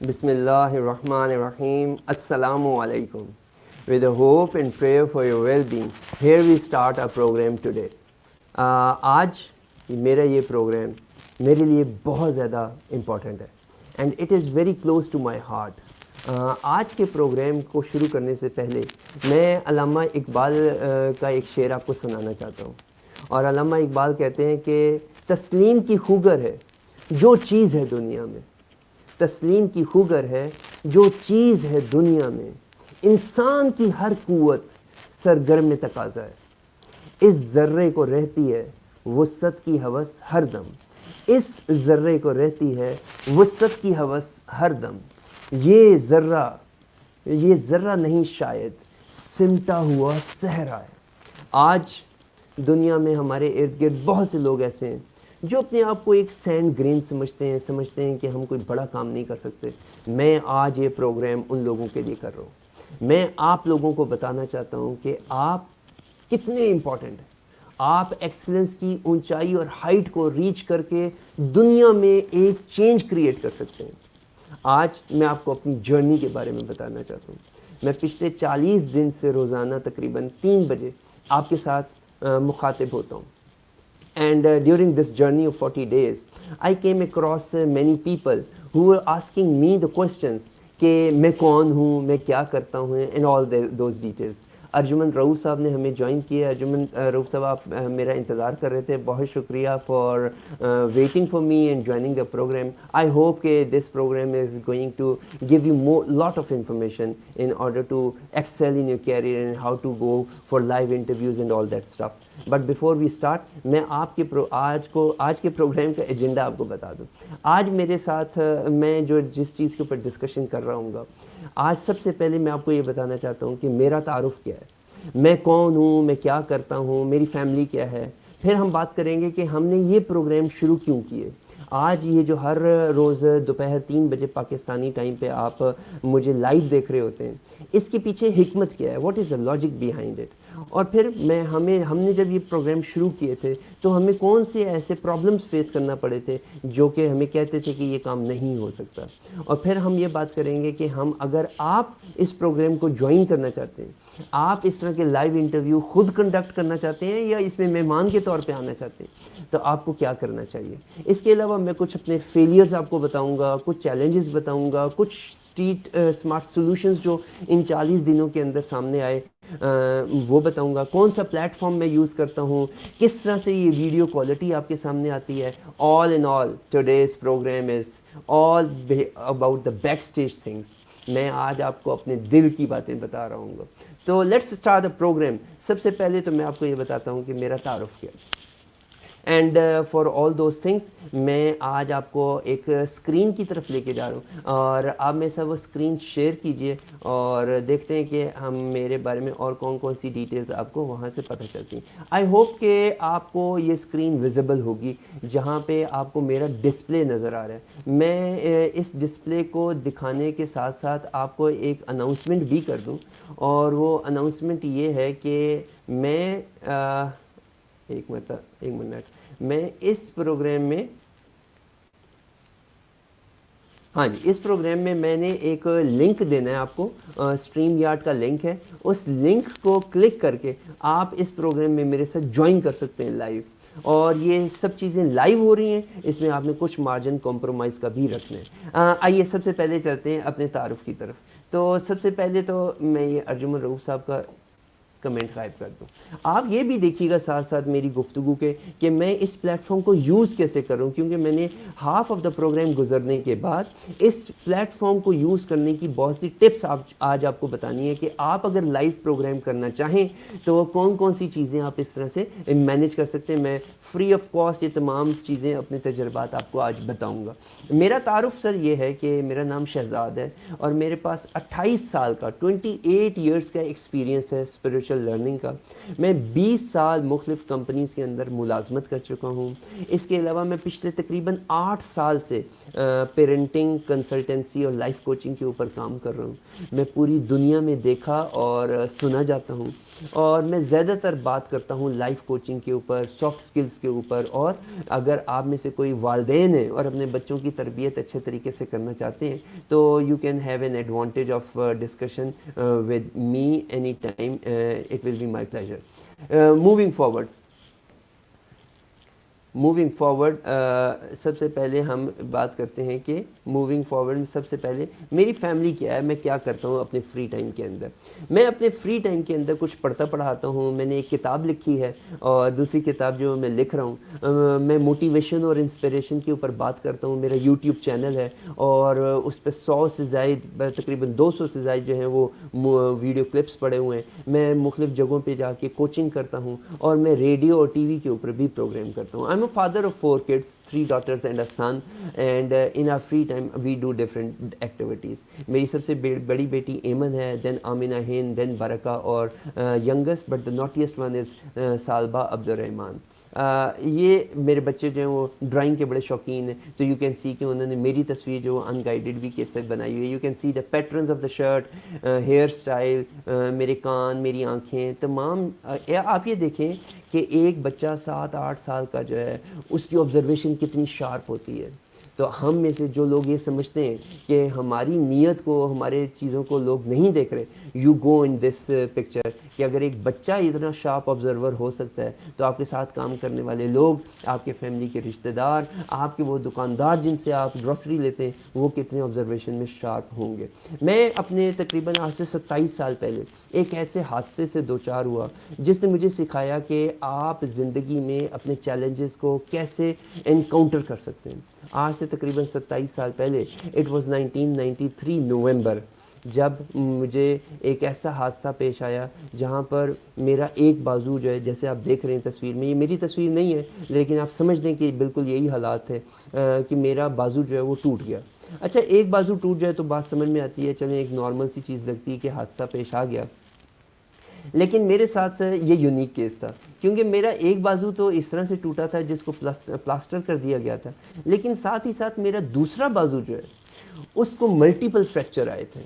بسم اللہ الرحمن الرحیم. السلام علیکم. With a hope and prayer for your well-being, here we start our program today. آج میرا یہ پروگرام میرے لیے بہت زیادہ امپورٹنٹ ہے and it is very close to my heart. آج کے پروگرام کو شروع کرنے سے پہلے میں علامہ اقبال کا ایک شعر آپ کو سنانا چاہتا ہوں. اور علامہ اقبال کہتے ہیں کہ تسلیم کی خوگر ہے جو چیز ہے دنیا میں، تسلیم کی خوگر ہے جو چیز ہے دنیا میں، انسان کی ہر قوت سرگرم تقاضا ہے، اس ذرے کو رہتی ہے وسعت کی ہوس ہر دم، اس ذرے کو رہتی ہے وسعت کی ہوس ہر دم، یہ ذرہ نہیں شاید سمٹا ہوا صحرا ہے. آج دنیا میں ہمارے ارد گرد بہت سے لوگ ایسے ہیں جو اپنے آپ کو ایک سینڈ گرین سمجھتے ہیں کہ ہم کوئی بڑا کام نہیں کر سکتے. میں آج یہ پروگرام ان لوگوں کے لیے کر رہا ہوں. میں آپ لوگوں کو بتانا چاہتا ہوں کہ آپ کتنے امپورٹنٹ ہیں. آپ ایکسلنس کی اونچائی اور ہائٹ کو ریچ کر کے دنیا میں ایک چینج کریٹ کر سکتے ہیں. آج میں آپ کو اپنی جرنی کے بارے میں بتانا چاہتا ہوں. میں پچھلے 40 دن سے روزانہ تقریباً 3 بجے آپ کے ساتھ مخاطب ہوتا ہوں. And during this journey of 40 days, I came across many people who were asking me the questions کہ میں کون ہوں، میں کیا کرتا ہوں and all those details. Arjumman رؤوف صاحب نے ہمیں جوائن کیا. ارجمن رؤوف صاحب آپ میرا انتظار کر رہے تھے. بہت شکریہ for waiting for me and joining the programme. I hope کہ this programme is going to give you lot of information in order to excel in your career and how to go for live interviews and all that stuff. But before we start, میں آپ کے آج کے programme کا agenda آپ کو بتا دوں. آج میرے ساتھ میں جس چیز کے اوپر ڈسکشن کر رہا ہوں گا، آج سب سے پہلے میں آپ کو یہ بتانا چاہتا ہوں کہ میرا تعارف کیا ہے، میں کون ہوں، میں کیا کرتا ہوں، میری فیملی کیا ہے. پھر ہم بات کریں گے کہ ہم نے یہ پروگرام شروع کیوں کیے. آج یہ جو ہر روز دوپہر 3 بجے پاکستانی ٹائم پہ آپ مجھے لائیو دیکھ رہے ہوتے ہیں، اس کے پیچھے حکمت کیا ہے، what is the logic behind it. اور پھر ہم نے جب یہ پروگرام شروع کیے تھے تو ہمیں کون سے ایسے پرابلمس فیس کرنا پڑے تھے جو کہ ہمیں کہتے تھے کہ یہ کام نہیں ہو سکتا. اور پھر ہم یہ بات کریں گے کہ اگر آپ اس پروگرام کو جوائن کرنا چاہتے ہیں، آپ اس طرح کے لائیو انٹرویو خود کنڈکٹ کرنا چاہتے ہیں یا اس میں مہمان کے طور پہ آنا چاہتے ہیں، تو آپ کو کیا کرنا چاہیے. اس کے علاوہ میں کچھ اپنے فیلیئرز آپ کو بتاؤں گا، کچھ چیلنجز بتاؤں گا، کچھ اسٹریٹ اسمارٹ سولوشنز جو ان 40 دنوں کے اندر سامنے آئے وہ بتاؤں گا. کون سا پلیٹ فارم میں یوز کرتا ہوں، کس طرح سے یہ ویڈیو کوالٹی آپ کے سامنے آتی ہے. All in all today's programme is all about the backstage things. میں آج آپ کو اپنے دل کی باتیں بتا رہا ہوں گا. تو لیٹس اسٹارٹ دا پروگرام. سب سے پہلے تو میں آپ کو یہ بتاتا ہوں کہ میرا تعارف کیا ہے. And for all those things میں آج آپ کو ایک اسکرین کی طرف لے کے جا رہا ہوں اور آپ میں سب وہ اسکرین شیئر کیجئے اور دیکھتے ہیں کہ ہم میرے بارے میں اور کون سی ڈیٹیلز آپ کو وہاں سے پتہ چلتی ہیں. آئی ہوپ کہ آپ کو یہ اسکرین ویزیبل ہوگی جہاں پہ آپ کو میرا ڈسپلے نظر آ رہا ہے. میں اس ڈسپلے کو دکھانے کے ساتھ ساتھ آپ کو ایک اناؤنسمنٹ بھی کر دوں، اور وہ اناؤنسمنٹ یہ ہے کہ میں ایک منٹ میں اس پروگرام میں اس پروگرام میں میں نے ایک لنک دینا ہے آپ کو. اسٹریم یارڈ کا لنک ہے. اس لنک کو کلک کر کے آپ اس پروگرام میں میرے ساتھ جوائن کر سکتے ہیں لائیو. اور یہ سب چیزیں لائیو ہو رہی ہیں، اس میں آپ نے کچھ مارجن کمپرومائز کا بھی رکھنا ہے. آئیے سب سے پہلے چلتے ہیں اپنے تعارف کی طرف. تو سب سے پہلے تو میں یہ ارجمن رؤوف صاحب کا کمنٹ غائب کر دوں. آپ یہ بھی دیکھیے گا ساتھ ساتھ میری گفتگو کے کہ میں اس پلیٹ فارم کو یوز کیسے کر رہا ہوں، کیونکہ میں نے ہاف آف دا پروگرام گزرنے کے بعد اس پلیٹ فارم کو یوز کرنے کی بہت سی ٹپس آج آپ کو بتانی ہے کہ آپ اگر لائیو پروگرام کرنا چاہیں تو کون سی چیزیں آپ اس طرح سے مینیج کر سکتے ہیں. میں فری آف کاسٹ یہ تمام چیزیں اپنے تجربات آپ کو آج بتاؤں گا. میرا تعارف سر یہ ہے کہ میرا نام شہزاد ہے اور میرے پاس 28 سال کا 28 ایئرس کا ایکسپیرینس ہے اسپریچول لرننگ کا. میں 20 سال مختلف کمپنیز کے اندر ملازمت کر چکا ہوں. اس کے علاوہ میں پچھلے تقریباً 8 سال سے پیرنٹنگ کنسلٹنسی اور لائف کوچنگ کے اوپر کام کر رہا ہوں. میں پوری دنیا میں دیکھا اور سنا جاتا ہوں, اور میں زیادہ تر بات کرتا ہوں لائف کوچنگ کے اوپر, سافٹ سکلز کے اوپر. اور اگر آپ میں سے کوئی والدین ہیں اور اپنے بچوں کی تربیت اچھے طریقے سے کرنا چاہتے ہیں تو you can have an advantage of discussion with me any time. It will be my pleasure. Moving forward سب سے پہلے ہم بات کرتے ہیں کہ موونگ فارورڈ میں سب سے پہلے میری فیملی کیا ہے, میں کیا کرتا ہوں اپنے فری ٹائم کے اندر. میں اپنے فری ٹائم کے اندر کچھ پڑھتا پڑھاتا ہوں. میں نے ایک کتاب لکھی ہے, اور دوسری کتاب جو میں لکھ رہا ہوں میں موٹیویشن اور انسپریشن کے اوپر بات کرتا ہوں. میرا یوٹیوب چینل ہے اور اس پہ 100 سے زائد, تقریباً 200 سے زائد جو ہیں وہ ویڈیو کلپس پڑے ہوئے ہیں. میں مختلف جگہوں پہ جا کے کوچنگ کرتا ہوں, اور میں ریڈیو اور ٹی وی کے اوپر بھی پروگرام کرتا ہوں. father of 4 kids, 3 daughters and a son, and in our free time we do different activities. میری سب سے بڑی بیٹی ایمن ہے, then آمینہ ہند, then برکہ, اور youngest but the naughtiest one is سالبہ عبد الرحمن. یہ میرے بچے جو ہیں وہ ڈرائنگ کے بڑے شوقین ہیں, تو یو کین سی کہ انہوں نے میری تصویر جو ان گائیڈڈ بھی کے ساتھ بنائی ہوئی ہے. You can see the patterns of the shirt, hair style, میرے کان, میری آنکھیں, تمام. آپ یہ دیکھیں کہ ایک بچہ 7-8 سال کا جو ہے اس کی آبزرویشن کتنی شارپ ہوتی ہے. تو ہم میں سے جو لوگ یہ سمجھتے ہیں کہ ہماری نیت کو, ہمارے چیزوں کو لوگ نہیں دیکھ رہے, you go in this picture, کہ اگر ایک بچہ اتنا شارپ آبزرور ہو سکتا ہے تو آپ کے ساتھ کام کرنے والے لوگ, آپ کے فیملی کے رشتہ دار, آپ کے وہ دکاندار جن سے آپ گروسری لیتے ہیں, وہ کتنے آبزرویشن میں شارپ ہوں گے. میں اپنے تقریباً آج سے 27 سال پہلے ایک ایسے حادثے سے دوچار ہوا جس نے مجھے سکھایا کہ آپ زندگی میں اپنے چیلنجز کو کیسے انکاؤنٹر کر سکتے ہیں. آج سے تقریباً 27 سال پہلے, اٹ واز 1993 نومبر, جب مجھے ایک ایسا حادثہ پیش آیا جہاں پر میرا ایک بازو جو ہے, جیسے آپ دیکھ رہے ہیں تصویر میں, یہ میری تصویر نہیں ہے لیکن آپ سمجھ دیں کہ بالکل یہی حالات ہے کہ میرا بازو جو ہے وہ ٹوٹ گیا. اچھا, ایک بازو ٹوٹ جائے تو بات سمجھ میں آتی ہے, چلیں ایک نارمل سی چیز لگتی ہے کہ حادثہ پیش آ گیا, لیکن میرے ساتھ یہ یونیک کیس تھا کیونکہ میرا ایک بازو تو اس طرح سے ٹوٹا تھا جس کو پلاسٹر کر دیا گیا تھا, لیکن ساتھ ہی ساتھ میرا دوسرا بازو جو ہے اس کو ملٹیپل فریکچر آئے تھے,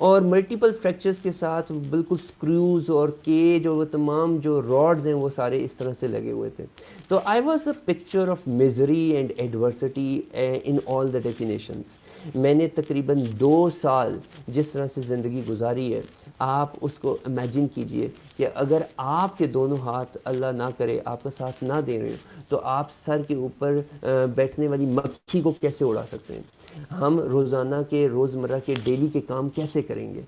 اور ملٹیپل فریکچرز کے ساتھ بالکل سکریوز اور کیج اور وہ تمام جو راڈز ہیں وہ سارے اس طرح سے لگے ہوئے تھے. تو I was a picture of میزری and adversity in all the definitions. میں نے تقریباً 2 سال جس طرح سے زندگی گزاری ہے, آپ اس کو امیجن کیجئے کہ اگر آپ کے دونوں ہاتھ اللہ نہ کرے آپ کا ساتھ نہ دے رہے ہوں تو آپ سر کے اوپر بیٹھنے والی مکھی کو کیسے اڑا سکتے ہیں. ہم روزانہ کے, روزمرہ کے, ڈیلی کے کام کیسے کریں گے.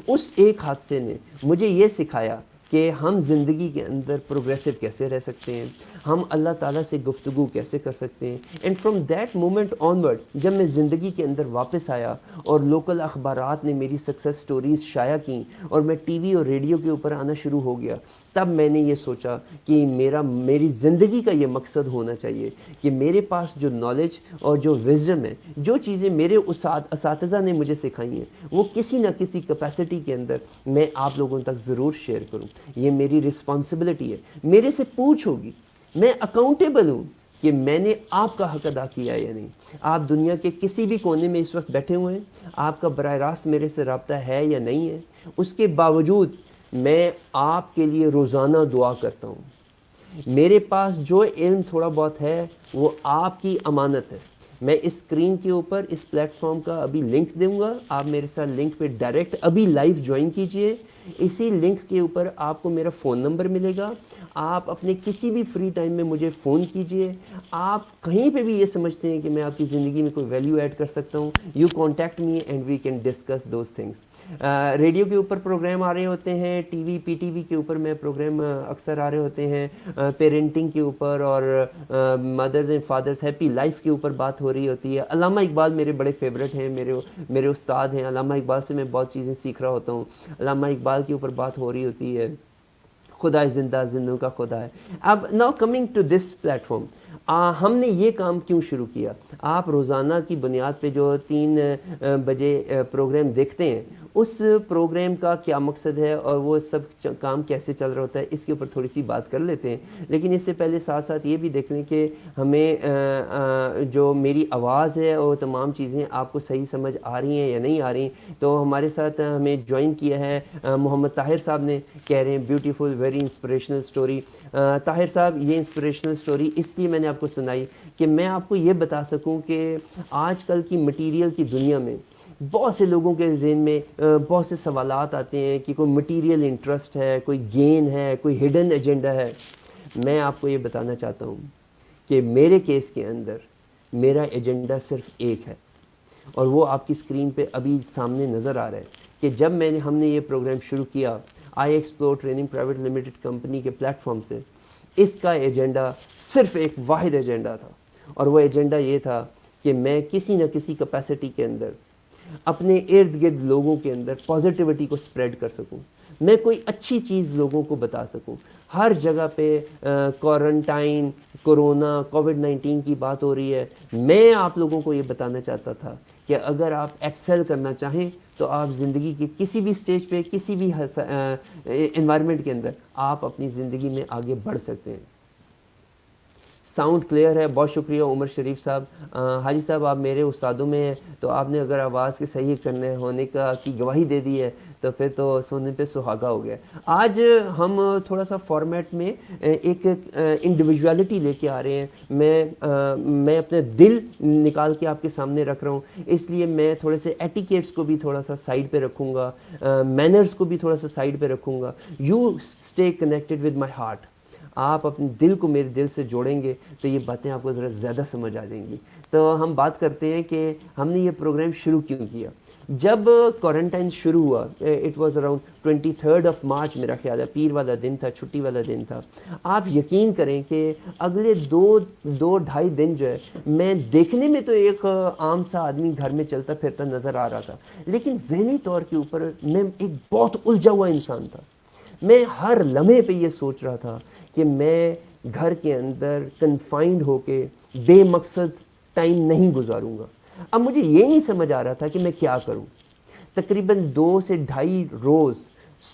اس ایک حادثے نے مجھے یہ سکھایا کہ ہم زندگی کے اندر پروگریسو کیسے رہ سکتے ہیں, ہم اللہ تعالیٰ سے گفتگو کیسے کر سکتے ہیں. And from that moment onward جب میں زندگی کے اندر واپس آیا اور لوکل اخبارات نے میری سکسیس سٹوریز شائع کیں اور میں ٹی وی اور ریڈیو کے اوپر آنا شروع ہو گیا, تب میں نے یہ سوچا کہ میری زندگی کا یہ مقصد ہونا چاہیے کہ میرے پاس جو نالج اور جو وزڈم ہے, جو چیزیں میرے اساتذہ نے مجھے سکھائی ہیں, وہ کسی نہ کسی کیپیسٹی کے اندر میں آپ لوگوں تک ضرور شیئر کروں. یہ میری رسپانسبلٹی ہے, میرے سے پوچھ ہوگی, میں اکاؤنٹیبل ہوں کہ میں نے آپ کا حق ادا کیا ہے یا نہیں. آپ دنیا کے کسی بھی کونے میں اس وقت بیٹھے ہوئے ہیں, آپ کا براہ راست میرے سے رابطہ ہے یا نہیں ہے, اس کے باوجود میں آپ کے لیے روزانہ دعا کرتا ہوں. میرے پاس جو علم تھوڑا بہت ہے وہ آپ کی امانت ہے. میں اس اسکرین کے اوپر اس پلیٹ فارم کا ابھی لنک دوں گا, آپ میرے ساتھ لنک پہ ڈائریکٹ ابھی لائیو جوائن کیجئے. اسی لنک کے اوپر آپ کو میرا فون نمبر ملے گا, آپ اپنے کسی بھی فری ٹائم میں مجھے فون کیجئے. آپ کہیں پہ بھی یہ سمجھتے ہیں کہ میں آپ کی زندگی میں کوئی ویلیو ایڈ کر سکتا ہوں, you contact me and we can discuss those things. Radio کے اوپر پروگرام آ رہے ہوتے ہیں, T V P T V کے اوپر میں پروگرام اکثر آ رہے ہوتے ہیں, پیرنٹنگ کے اوپر اور mothers and fathers happy life کے اوپر بات ہو رہی ہوتی ہے. علامہ اقبال میرے بڑے فیوریٹ ہیں, میرے استاد ہیں. علامہ اقبال سے میں بہت چیزیں سیکھ رہا ہوتا ہوں. علامہ اقبال کے اوپر بات ہو رہی ہوتی ہے, خدا زندہ زندوں کا خدا ہے. اب now coming to this platform, ہم نے یہ کام کیوں شروع کیا. آپ روزانہ کی بنیاد پہ جو 3 بجے پروگرام دیکھتے ہیں اس پروگرام کا کیا مقصد ہے اور وہ سب کام کیسے چل رہا ہوتا ہے اس کے اوپر تھوڑی سی بات کر لیتے ہیں. لیکن اس سے پہلے ساتھ ساتھ یہ بھی دیکھ لیں کہ ہمیں جو میری آواز ہے اور تمام چیزیں آپ کو صحیح سمجھ آ رہی ہیں یا نہیں آ رہی. تو ہمارے ساتھ ہمیں جوائن کیا ہے محمد طاہر صاحب نے, کہہ رہے ہیں beautiful very inspirational story. Tahir صاحب, یہ انسپریشنل اسٹوری اس لیے میں نے آپ کو سنائی کہ میں آپ کو یہ بتا سکوں کہ آج کل کی مٹیریل کی دنیا میں بہت سے لوگوں کے ذہن میں بہت سے سوالات آتے ہیں کہ کوئی مٹیریل انٹرسٹ ہے, کوئی گین ہے, کوئی ہڈن ایجنڈا ہے. میں آپ کو یہ بتانا چاہتا ہوں کہ میرے کیس کے اندر میرا ایجنڈا صرف ایک ہے, اور وہ آپ کی اسکرین پہ ابھی سامنے نظر آ رہا ہے کہ جب ہم نے یہ پروگرام شروع کیا I explore training private limited company کے پلیٹ فارم سے, اس کا ایجنڈا صرف ایک واحد ایجنڈا تھا, اور وہ ایجنڈا یہ تھا کہ میں کسی نہ کسی کیپیسٹی کے اندر اپنے ارد گرد لوگوں کے اندر پازیٹیوٹی کو سپریڈ کر سکوں, میں کوئی اچھی چیز لوگوں کو بتا سکوں. ہر جگہ پہ کوارنٹائن, کرونا, کووڈ-19 کی بات ہو رہی ہے. میں آپ لوگوں کو یہ بتانا چاہتا تھا کہ اگر آپ ایکسل کرنا چاہیں تو آپ زندگی کے کسی بھی سٹیج پہ, کسی بھی انوائرمنٹ کے اندر آپ اپنی زندگی میں آگے بڑھ سکتے ہیں. ساؤنڈ کلیئر ہے, بہت شکریہ عمر شریف صاحب. حاجی صاحب آپ میرے استادوں میں ہیں, تو آپ نے اگر آواز کے صحیح کرنے ہونے کی گواہی دے دی ہے تو پھر تو سونے پہ سہاگا ہو گیا. آج ہم تھوڑا سا فارمیٹ میں ایک انڈیویجویلٹی لے کے آ رہے ہیں. میں اپنے دل نکال کے آپ کے سامنے رکھ رہا ہوں, اس لیے میں تھوڑے سے ایٹیکیٹس کو بھی تھوڑا سا سائڈ پہ رکھوں گا, مینرز کو بھی تھوڑا سا سائڈ پہ رکھوں گا. You stay connected with my heart. آپ اپنے دل کو میرے دل سے جوڑیں گے تو یہ باتیں آپ کو ذرا زیادہ سمجھ آ جائیں گی. تو ہم بات کرتے ہیں کہ ہم نے یہ پروگرام شروع کیوں کیا. جب کوارنٹائن شروع ہوا, اٹ واز اراؤنڈ 23 مارچ میرا خیال ہے, پیر والا دن تھا, چھٹی والا دن تھا. آپ یقین کریں کہ اگلے دو ڈھائی دن جو ہے میں دیکھنے میں تو ایک عام سا آدمی گھر میں چلتا پھرتا نظر آ رہا تھا, لیکن ذہنی طور کے اوپر میں ایک بہت الجھا ہوا انسان تھا. میں ہر لمحے پہ یہ سوچ رہا تھا کہ میں گھر کے اندر کنفائنڈ ہو کے بے مقصد ٹائم نہیں گزاروں گا. اب مجھے یہ نہیں سمجھ آ رہا تھا کہ میں کیا کروں. تقریباً 2 سے 2.5 روز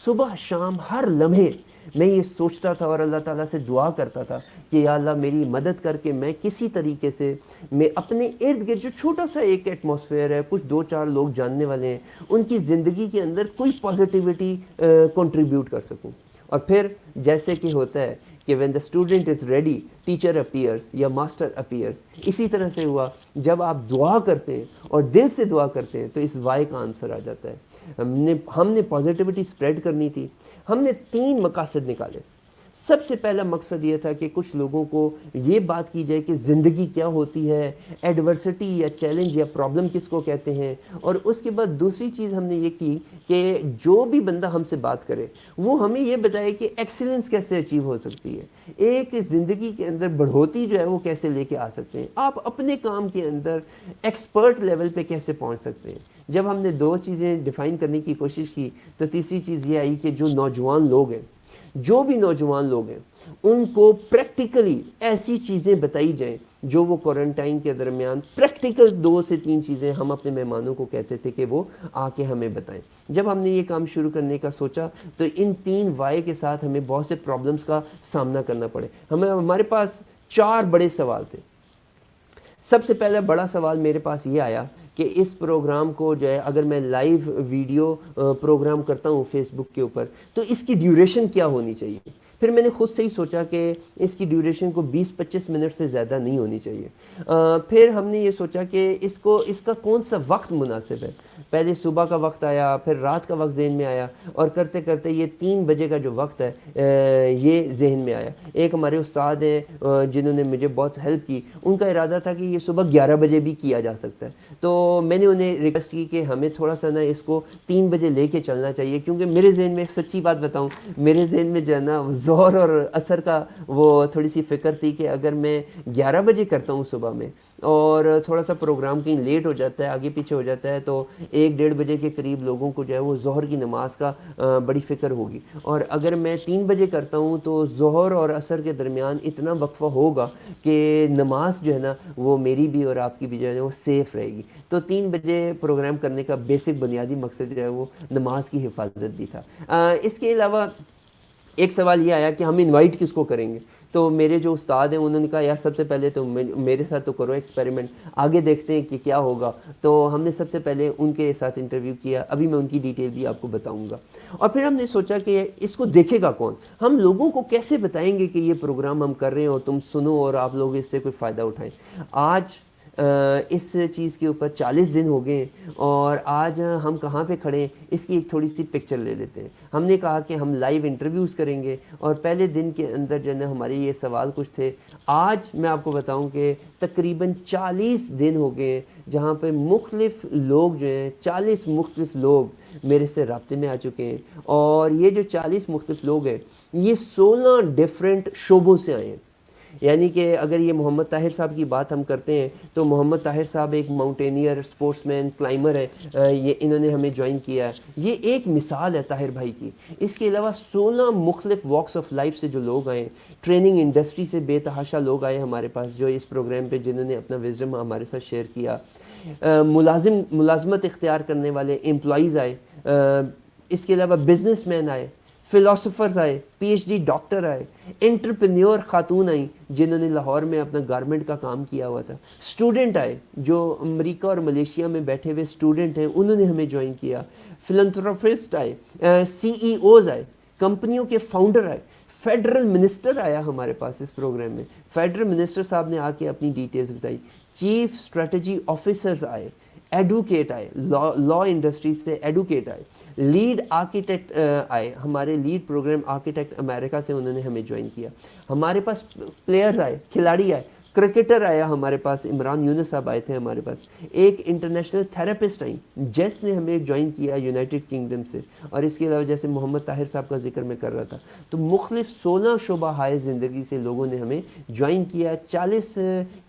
صبح شام ہر لمحے میں یہ سوچتا تھا اور اللہ تعالیٰ سے دعا کرتا تھا کہ یا اللہ میری مدد کر کے میں کسی طریقے سے میں اپنے ارد گرد جو چھوٹا سا ایک ایٹماسفیئر ہے, کچھ 2-4 لوگ جاننے والے ہیں, ان کی زندگی کے اندر کوئی پازیٹیوٹی کنٹریبیوٹ کر سکوں. اور پھر جیسے کہ ہوتا ہے کہ when the student is ready teacher appears یا master appears, اسی طرح سے ہوا. جب آپ دعا کرتے ہیں اور دل سے دعا کرتے ہیں تو اس وائی کا آنسر آ جاتا ہے. ہم نے پازیٹیوٹی سپریڈ کرنی تھی. ہم نے 3 مقاصد نکالے. سب سے پہلا مقصد یہ تھا کہ کچھ لوگوں کو یہ بات کی جائے کہ زندگی کیا ہوتی ہے, ایڈورسٹی یا چیلنج یا پرابلم کس کو کہتے ہیں. اور اس کے بعد دوسری چیز ہم نے یہ کی کہ جو بھی بندہ ہم سے بات کرے وہ ہمیں یہ بتائے کہ ایکسیلنس کیسے اچیو ہو سکتی ہے, ایک زندگی کے اندر بڑھوتی جو ہے وہ کیسے لے کے آ سکتے ہیں, آپ اپنے کام کے اندر ایکسپرٹ لیول پہ کیسے پہنچ سکتے ہیں. جب ہم نے 2 چیزیں ڈیفائن کرنے کی کوشش کی تو تیسری چیز یہ آئی کہ جو نوجوان لوگ ہیں, جو بھی نوجوان لوگ ہیں, ان کو پریکٹیکلی ایسی چیزیں بتائی جائیں جو وہ کوارنٹائن کے درمیان پریکٹیکل 2 سے 3 چیزیں ہم اپنے مہمانوں کو کہتے تھے کہ وہ آ کے ہمیں بتائیں. جب ہم نے یہ کام شروع کرنے کا سوچا تو ان 3 وائی کے ساتھ ہمیں بہت سے پرابلمس کا سامنا کرنا پڑے. ہمارے پاس 4 بڑے سوال تھے. سب سے پہلا بڑا سوال میرے پاس یہ آیا کہ اس پروگرام کو جو ہے اگر میں لائیو ویڈیو پروگرام کرتا ہوں فیس بک کے اوپر تو اس کی ڈیوریشن کیا ہونی چاہیے. پھر میں نے خود سے ہی سوچا کہ اس کی ڈیوریشن کو 20-25 منٹ سے زیادہ نہیں ہونی چاہیے. پھر ہم نے یہ سوچا کہ اس کا کون سا وقت مناسب ہے. پہلے صبح کا وقت آیا, پھر رات کا وقت ذہن میں آیا, اور کرتے کرتے یہ 3 بجے کا جو وقت ہے یہ ذہن میں آیا. ایک ہمارے استاد ہیں جنہوں نے مجھے بہت ہیلپ کی, ان کا ارادہ تھا کہ یہ صبح 11 بجے بھی کیا جا سکتا ہے. تو میں نے انہیں ریکویسٹ کی کہ ہمیں تھوڑا سا نا اس کو 3 بجے لے کے چلنا چاہیے, کیونکہ میرے ذہن میں ایک سچی بات بتاؤں, میرے ذہن میں جو ہے نا ظہر اور عصر کا وہ تھوڑی سی فکر تھی کہ اگر میں 11 بجے کرتا ہوں صبح میں اور تھوڑا سا پروگرام کہیں لیٹ ہو جاتا ہے، آگے پیچھے ہو جاتا ہے، تو 1-1:30 کے قریب لوگوں کو جو ہے وہ ظہر کی نماز کا بڑی فکر ہوگی، اور اگر میں 3 بجے کرتا ہوں تو ظہر اور عصر کے درمیان اتنا وقفہ ہوگا کہ نماز جو ہے نا وہ میری بھی اور آپ کی بھی جو ہے وہ سیف رہے گی. تو 3 بجے پروگرام کرنے کا بیسک بنیادی مقصد جو ہے وہ نماز کی حفاظت بھی تھا. اس کے علاوہ ایک سوال یہ آیا کہ ہم انوائٹ کس کو کریں گے. تو میرے جو استاد ہیں انہوں نے کہا یار سب سے پہلے تو میرے ساتھ تو کرو ایکسپیریمنٹ، آگے دیکھتے ہیں کہ کیا ہوگا. تو ہم نے سب سے پہلے ان کے ساتھ انٹرویو کیا، ابھی میں ان کی ڈیٹیل بھی آپ کو بتاؤں گا. اور پھر ہم نے سوچا کہ اس کو دیکھے گا کون، ہم لوگوں کو کیسے بتائیں گے کہ یہ پروگرام ہم کر رہے ہیں اور تم سنو اور آپ لوگ اس سے کوئی فائدہ اٹھائیں. آج اس چیز کے اوپر 40 دن ہو گئے ہیں، اور آج ہم کہاں پہ کھڑے ہیں اس کی ایک تھوڑی سی پکچر لے لیتے ہیں. ہم نے کہا کہ ہم لائیو انٹرویوز کریں گے، اور پہلے دن کے اندر جو ہے ہمارے یہ سوال کچھ تھے. آج میں آپ کو بتاؤں کہ تقریباً 40 دن ہو گئے جہاں پہ مختلف لوگ جو ہیں 40 مختلف لوگ میرے سے رابطے میں آ چکے ہیں. اور یہ جو 40 مختلف لوگ ہیں یہ 16 ڈیفرنٹ شعبوں سے آئے ہیں. یعنی کہ اگر یہ محمد طاہر صاحب کی بات ہم کرتے ہیں تو محمد طاہر صاحب ایک ماؤنٹینئر، اسپورٹس مین، کلائمر ہے. یہ انہوں نے ہمیں جوائن کیا ہے، یہ ایک مثال ہے طاہر بھائی کی. اس کے علاوہ 16 مختلف واکس آف لائف سے جو لوگ آئے، ٹریننگ انڈسٹری سے بے تحاشا لوگ آئے ہمارے پاس جو اس پروگرام پہ جنہوں نے اپنا وزڈم ہمارے ساتھ شیئر کیا. ملازمت اختیار کرنے والے امپلائیز آئے، اس کے علاوہ بزنس مین آئے، فلاسفرز آئے، پی ایچ ڈی ڈاکٹر آئے، انٹرپرینیور خاتون آئیں جنہوں نے لاہور میں اپنا گارمنٹ کا کام کیا ہوا تھا، اسٹوڈنٹ آئے جو امریکہ اور ملیشیا میں بیٹھے ہوئے اسٹوڈنٹ ہیں انہوں نے ہمیں جوائن کیا، فلنتھروپسٹ آئے، سی ای اوز آئے، کمپنیوں کے فاؤنڈر آئے، فیڈرل منسٹر آیا ہمارے پاس اس پروگرام میں. فیڈرل منسٹر صاحب نے آ کے اپنی ڈیٹیلز بتائی، چیف اسٹریٹجی آفیسرز آئے، ایڈوکیٹ آئے، لا انڈسٹریز سے ایڈوکیٹ آئے، لیڈ آرکیٹیکٹ آئے، ہمارے لیڈ پروگرام آرکیٹیکٹ امریکہ سے انہوں نے ہمیں جوائن کیا. ہمارے پاس پلیئرز آئے، کھلاڑی آئے، کرکٹر آیا ہمارے پاس، عمران یونس صاحب آئے تھے ہمارے پاس، ایک انٹرنیشنل تھراپسٹ آئیں، جیس نے ہمیں جوائن کیا یونائٹڈ کنگڈم سے. اور اس کے علاوہ جیسے محمد طاہر صاحب کا ذکر میں کر رہا تھا تو مختلف 16 شعبہ ہائے زندگی سے لوگوں نے ہمیں جوائن کیا. 40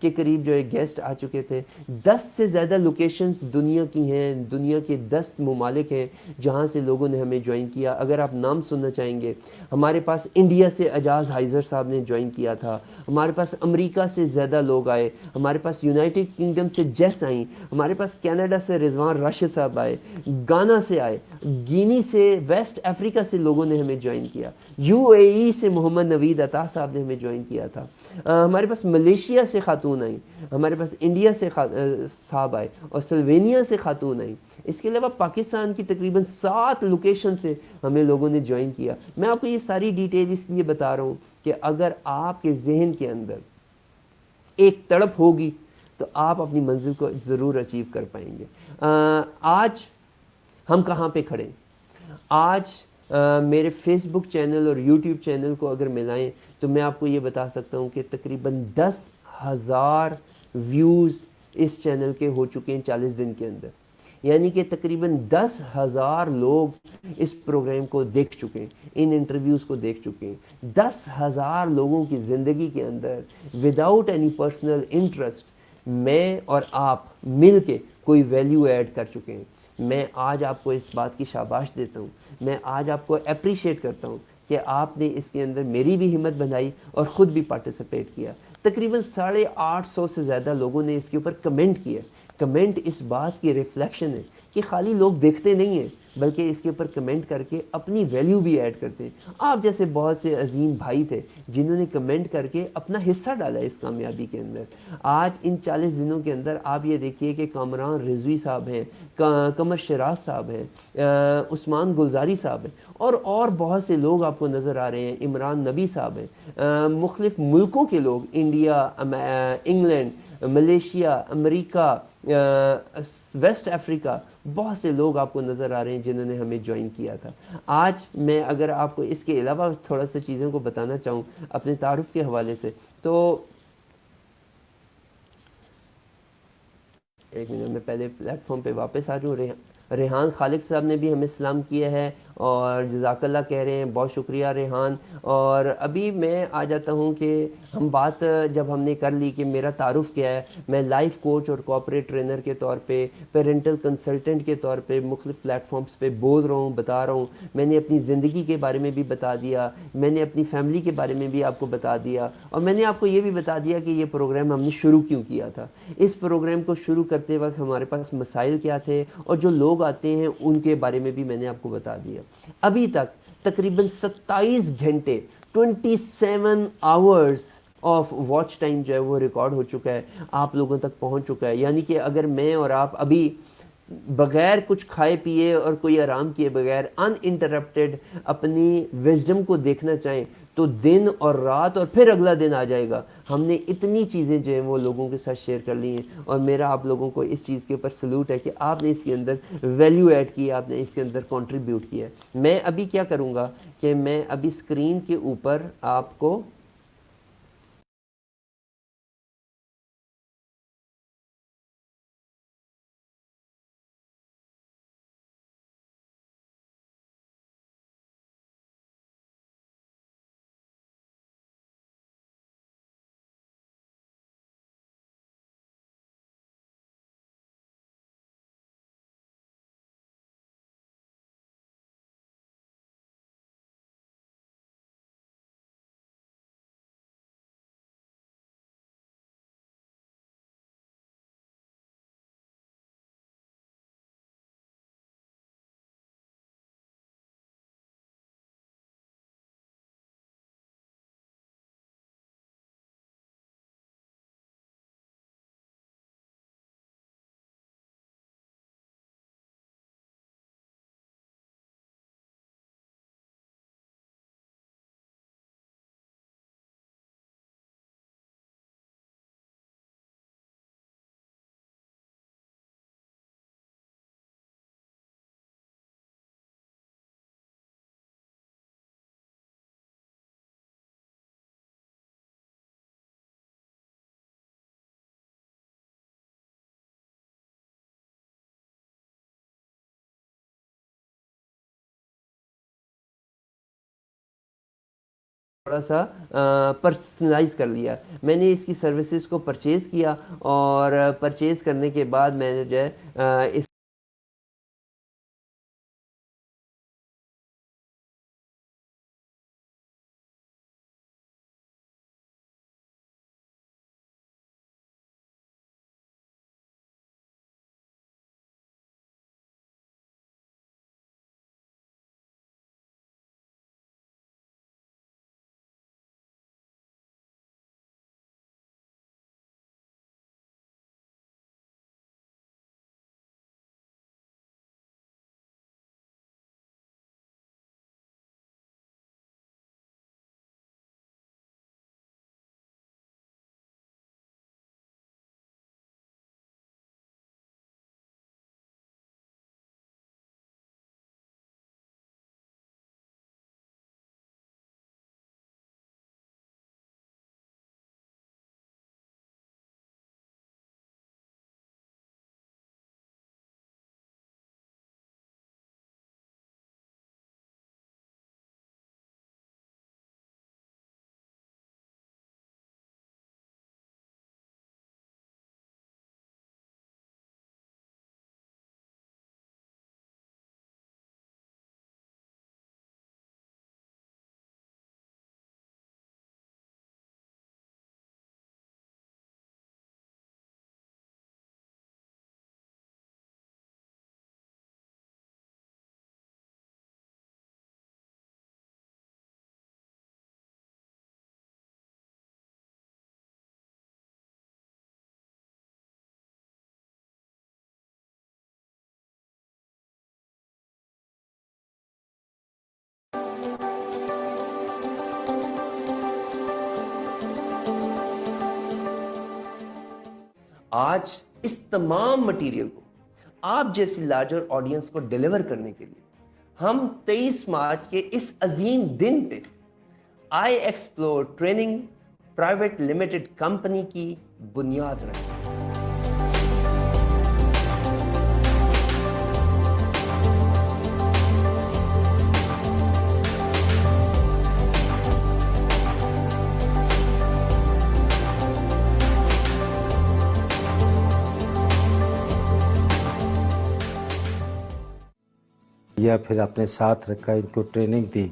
کے قریب جو ہے گیسٹ آ چکے تھے. 10 سے زیادہ لوکیشنز دنیا کی ہیں، دنیا کے 10 ممالک ہیں جہاں سے لوگوں نے ہمیں جوائن کیا. اگر آپ نام سننا چاہیں گے، ہمارے پاس انڈیا سے اعجاز حائزر صاحب نے جوائن کیا تھا، ہمارے پاس امریکہ سے زیادہ لوگ آئے، ہمارے پاس یونائٹڈ کنگڈم سے جیس آئیں، ہمارے پاس کینیڈا سے رضوان راشد صاحب آئے، گانا سے آئے، گینی سے، ویسٹ افریقہ سے لوگوں نے ہمیں جوائن کیا، یو اے ای سے محمد نوید عطا صاحب نے ہمیں جوائن کیا تھا، ہمارے پاس ملیشیا سے خاتون آئیں، ہمارے پاس انڈیا سے صاحب آئے، اور سلوینیا سے خاتون آئیں. اس کے علاوہ پاکستان کی تقریباً 7 لوکیشن سے ہمیں لوگوں نے جوائن کیا. میں آپ کو یہ ساری ڈیٹیل اس لیے بتا رہا ہوں کہ اگر آپ کے ذہن کے اندر ایک تڑپ ہوگی تو آپ اپنی منزل کو ضرور اچیو کر پائیں گے. آج ہم کہاں پہ کھڑے؟ آج میرے فیس بک چینل اور یوٹیوب چینل کو اگر ملائیں تو میں آپ کو یہ بتا سکتا ہوں کہ تقریباً 10,000 ویوز اس چینل کے ہو چکے ہیں 40 دن کے اندر. یعنی کہ تقریباً 10,000 لوگ اس پروگرام کو دیکھ چکے ہیں، ان انٹرویوز کو دیکھ چکے ہیں. 10,000 لوگوں کی زندگی کے اندر وداؤٹ اینی پرسنل انٹرسٹ میں اور آپ مل کے کوئی ویلیو ایڈ کر چکے ہیں. میں آج آپ کو اس بات کی شاباش دیتا ہوں، میں آج آپ کو اپریشیٹ کرتا ہوں کہ آپ نے اس کے اندر میری بھی ہمت بندھائی اور خود بھی پارٹیسپیٹ کیا. تقریباً 850 سے زیادہ لوگوں نے اس کے اوپر کمنٹ کیا. کمنٹ اس بات کی ریفلیکشن ہے کہ خالی لوگ دیکھتے نہیں ہیں بلکہ اس کے اوپر کمنٹ کر کے اپنی ویلیو بھی ایڈ کرتے ہیں. آپ جیسے بہت سے عظیم بھائی تھے جنہوں نے کمنٹ کر کے اپنا حصہ ڈالا اس کامیابی کے اندر. آج ان 40 دنوں کے اندر آپ یہ دیکھیے کہ کامران رضوی صاحب ہیں، قمر شراز صاحب ہیں، عثمان گلزاری صاحب ہیں، اور بہت سے لوگ آپ کو نظر آ رہے ہیں. عمران نبی صاحب ہیں، مختلف ملکوں کے لوگ، انڈیا، انگلینڈ، ملیشیا، امریکہ، ویسٹ افریقہ، بہت سے لوگ آپ کو نظر آ رہے ہیں جنہوں نے ہمیں جوائن کیا تھا. آج میں اگر آپ کو اس کے علاوہ تھوڑا سا چیزوں کو بتانا چاہوں اپنے تعارف کے حوالے سے تو ایک منٹ میں پہلے پلیٹ فارم پہ واپس آ جاؤں. ریحان خالق صاحب نے بھی ہمیں سلام کیا ہے، اور جزاک اللہ کہہ رہے ہیں. بہت شکریہ ریحان. اور ابھی میں آ جاتا ہوں کہ ہم بات جب ہم نے کر لی کہ میرا تعارف کیا ہے، میں لائف کوچ اور کوآپریٹ ٹرینر کے طور پہ، پیرنٹل کنسلٹنٹ کے طور پہ مختلف پلیٹ فارمز پہ بول رہا ہوں، بتا رہا ہوں. میں نے اپنی زندگی کے بارے میں بھی بتا دیا، میں نے اپنی فیملی کے بارے میں بھی آپ کو بتا دیا، اور میں نے آپ کو یہ بھی بتا دیا کہ یہ پروگرام ہم نے شروع کیوں کیا تھا. اس پروگرام کو شروع کرتے وقت ہمارے پاس مسائل کیا تھے، اور جو لوگ آتے ہیں ان کے بارے میں بھی میں نے آپ کو بتا دیا. ابھی تک تقریباً 27 گھنٹے 27 آورس آف واچ ٹائم جو ہے وہ ریکارڈ ہو چکا ہے، آپ لوگوں تک پہنچ چکا ہے. یعنی کہ اگر میں اور آپ ابھی بغیر کچھ کھائے پیے اور کوئی آرام کیے بغیر ان انٹرپٹیڈ اپنی وزڈم کو دیکھنا چاہیں تو دن اور رات اور پھر اگلا دن آ جائے گا. ہم نے اتنی چیزیں جو ہیں وہ لوگوں کے ساتھ شیئر کر لی ہیں، اور میرا آپ لوگوں کو اس چیز کے اوپر سلوٹ ہے کہ آپ نے اس کے اندر ویلیو ایڈ کی، آپ نے اس کے اندر کنٹریبیوٹ کیا ہے. میں ابھی کیا کروں گا کہ میں ابھی اسکرین کے اوپر آپ کو تھوڑا سا پرسنلائز کر لیا. میں نے اس کی سروسز کو پرچیز کیا، اور پرچیز کرنے کے بعد میں نے جو ہے اس آج اس تمام مٹیریل کو آپ جیسی لارجر آڈینس کو ڈیلیور کرنے کے لیے ہم 23 مارچ کے اس عظیم دن پہ I explore training private limited company کی بنیاد رکھیں. لیا, پھر اپنے ساتھ رکھا, ان کو training the.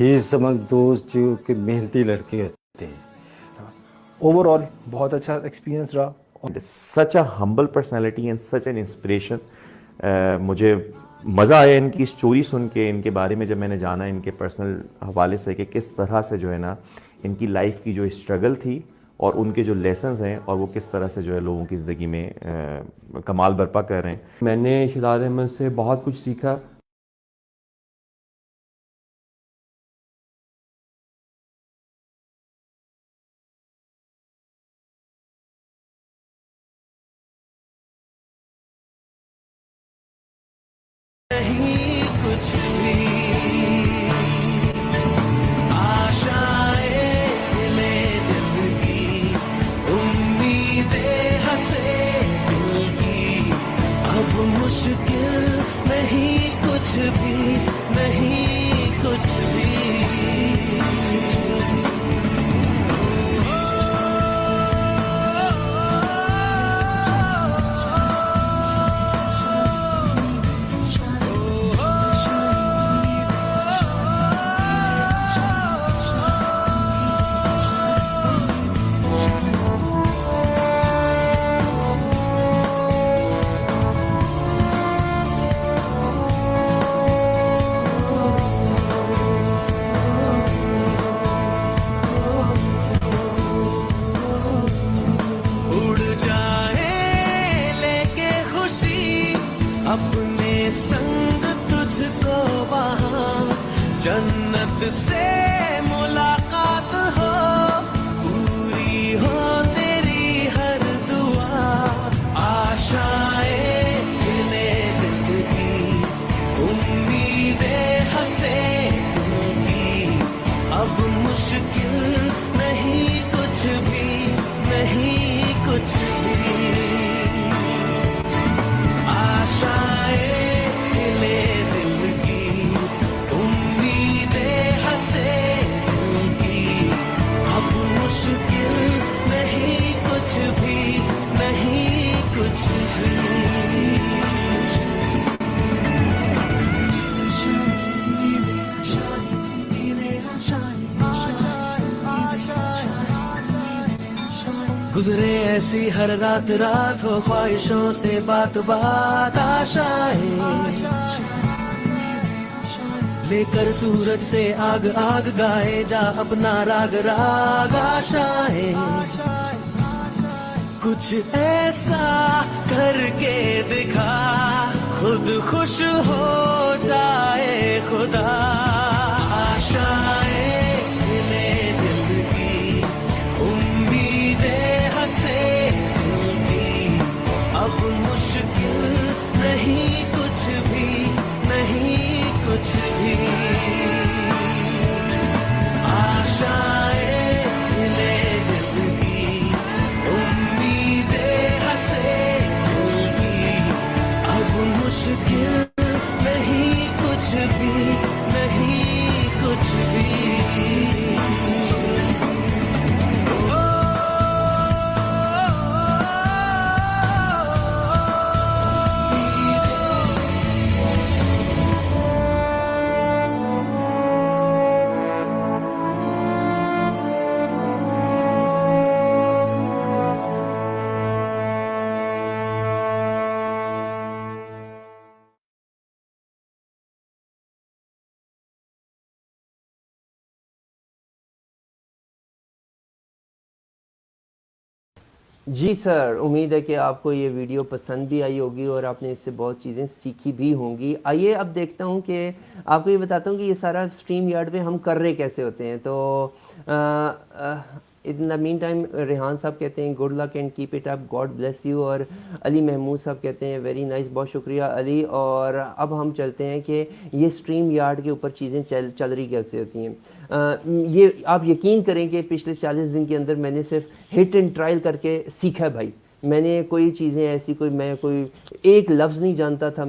He is among those جو کہ محنتی لڑکے ہوتے ہیں. اوور آل بہت اچھا ایکسپیرینس رہا. Such a humble personality and such an inspiration. مجھے مزہ آیا ان کی اسٹوری سن کے, ان کے بارے میں جب میں نے جانا ان کے پرسنل حوالے سے کہ کس طرح سے جو ہے نا ان کی لائف کی جو اسٹرگل تھی اور ان کے جو لیسنز ہیں اور وہ کس طرح سے جو ہے لوگوں کی زندگی میں کمال برپا کر رہے ہیں. میں نے شہزاد احمد سے بہت کچھ سیکھا. گزرے ایسی ہر رات رات ہو خواہشوں سے بات بات آشائیں لے کر سورج سے آگ آگ گائے جا اپنا راگ راگ آشائیں کچھ ایسا کر کے دکھا خود خوش ہو جائے خدا آشائیں اب مشکل نہیں کچھ بھی نہیں کچھ بھی آشائیں لے دل کی امیدیں ہنسے دل کی اب مشکل نہیں کچھ بھی نہیں کچھ بھی جی سر, امید ہے کہ آپ کو یہ ویڈیو پسند بھی آئی ہوگی اور آپ نے اس سے بہت چیزیں سیکھی بھی ہوں گی. آئیے اب دیکھتا ہوں کہ آپ کو یہ بتاتا ہوں کہ یہ سارا اسٹریم یارڈ پہ ہم کر رہے کیسے ہوتے ہیں. تو ان دا مین ٹائم ریحان صاحب کہتے ہیں good luck and keep it up, God bless you. اور علی محمود صاحب کہتے ہیں ویری نائس, بہت شکریہ علی. اور اب ہم چلتے ہیں کہ یہ اسٹریم یارڈ کے اوپر چیزیں چل رہی کیسے ہوتی ہیں. یہ آپ یقین کریں کہ پچھلے 40 دن کے اندر میں نے صرف ہٹ اینڈ ٹرائل کر کے سیکھا ہے بھائی. میں نے کوئی چیزیں ایسی میں کوئی ایک لفظ نہیں جانتا تھا.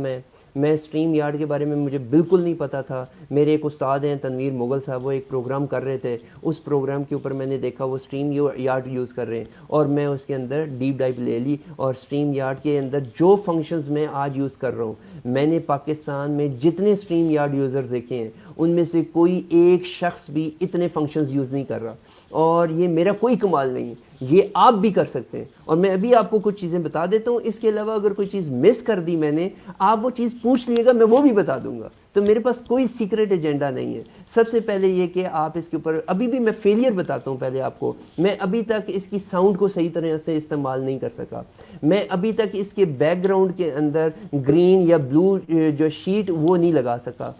میں اسٹریم یارڈ کے بارے میں مجھے بالکل نہیں پتا تھا. میرے ایک استاد ہیں تنویر مغل صاحب, وہ ایک پروگرام کر رہے تھے. اس پروگرام کے اوپر میں نے دیکھا وہ اسٹریم یارڈ یوز کر رہے ہیں اور میں اس کے اندر ڈیپ ڈائیو لے لی. اور اسٹریم یارڈ کے اندر جو فنکشنز میں آج یوز کر رہا ہوں میں نے پاکستان میں جتنے اسٹریم یارڈ یوزر دیکھے ہیں ان میں سے کوئی ایک شخص بھی اتنے فنکشنز یوز نہیں کر رہا, اور یہ میرا کوئی کمال نہیں ہے, یہ آپ بھی کر سکتے ہیں. اور میں ابھی آپ کو کچھ چیزیں بتا دیتا ہوں, اس کے علاوہ اگر کوئی چیز مس کر دی میں نے, آپ وہ چیز پوچھ لیے گا, میں وہ بھی بتا دوں گا. تو میرے پاس کوئی سیکرٹ ایجنڈا نہیں ہے. سب سے پہلے یہ کہ آپ اس کے اوپر, ابھی بھی میں فیلئر بتاتا ہوں پہلے آپ کو, میں ابھی تک اس کی ساؤنڈ کو صحیح طرح سے استعمال نہیں کر سکا. میں ابھی تک اس کے بیک گراؤنڈ کے اندر گرین یا بلو جو شیٹ وہ نہیں لگا سکا.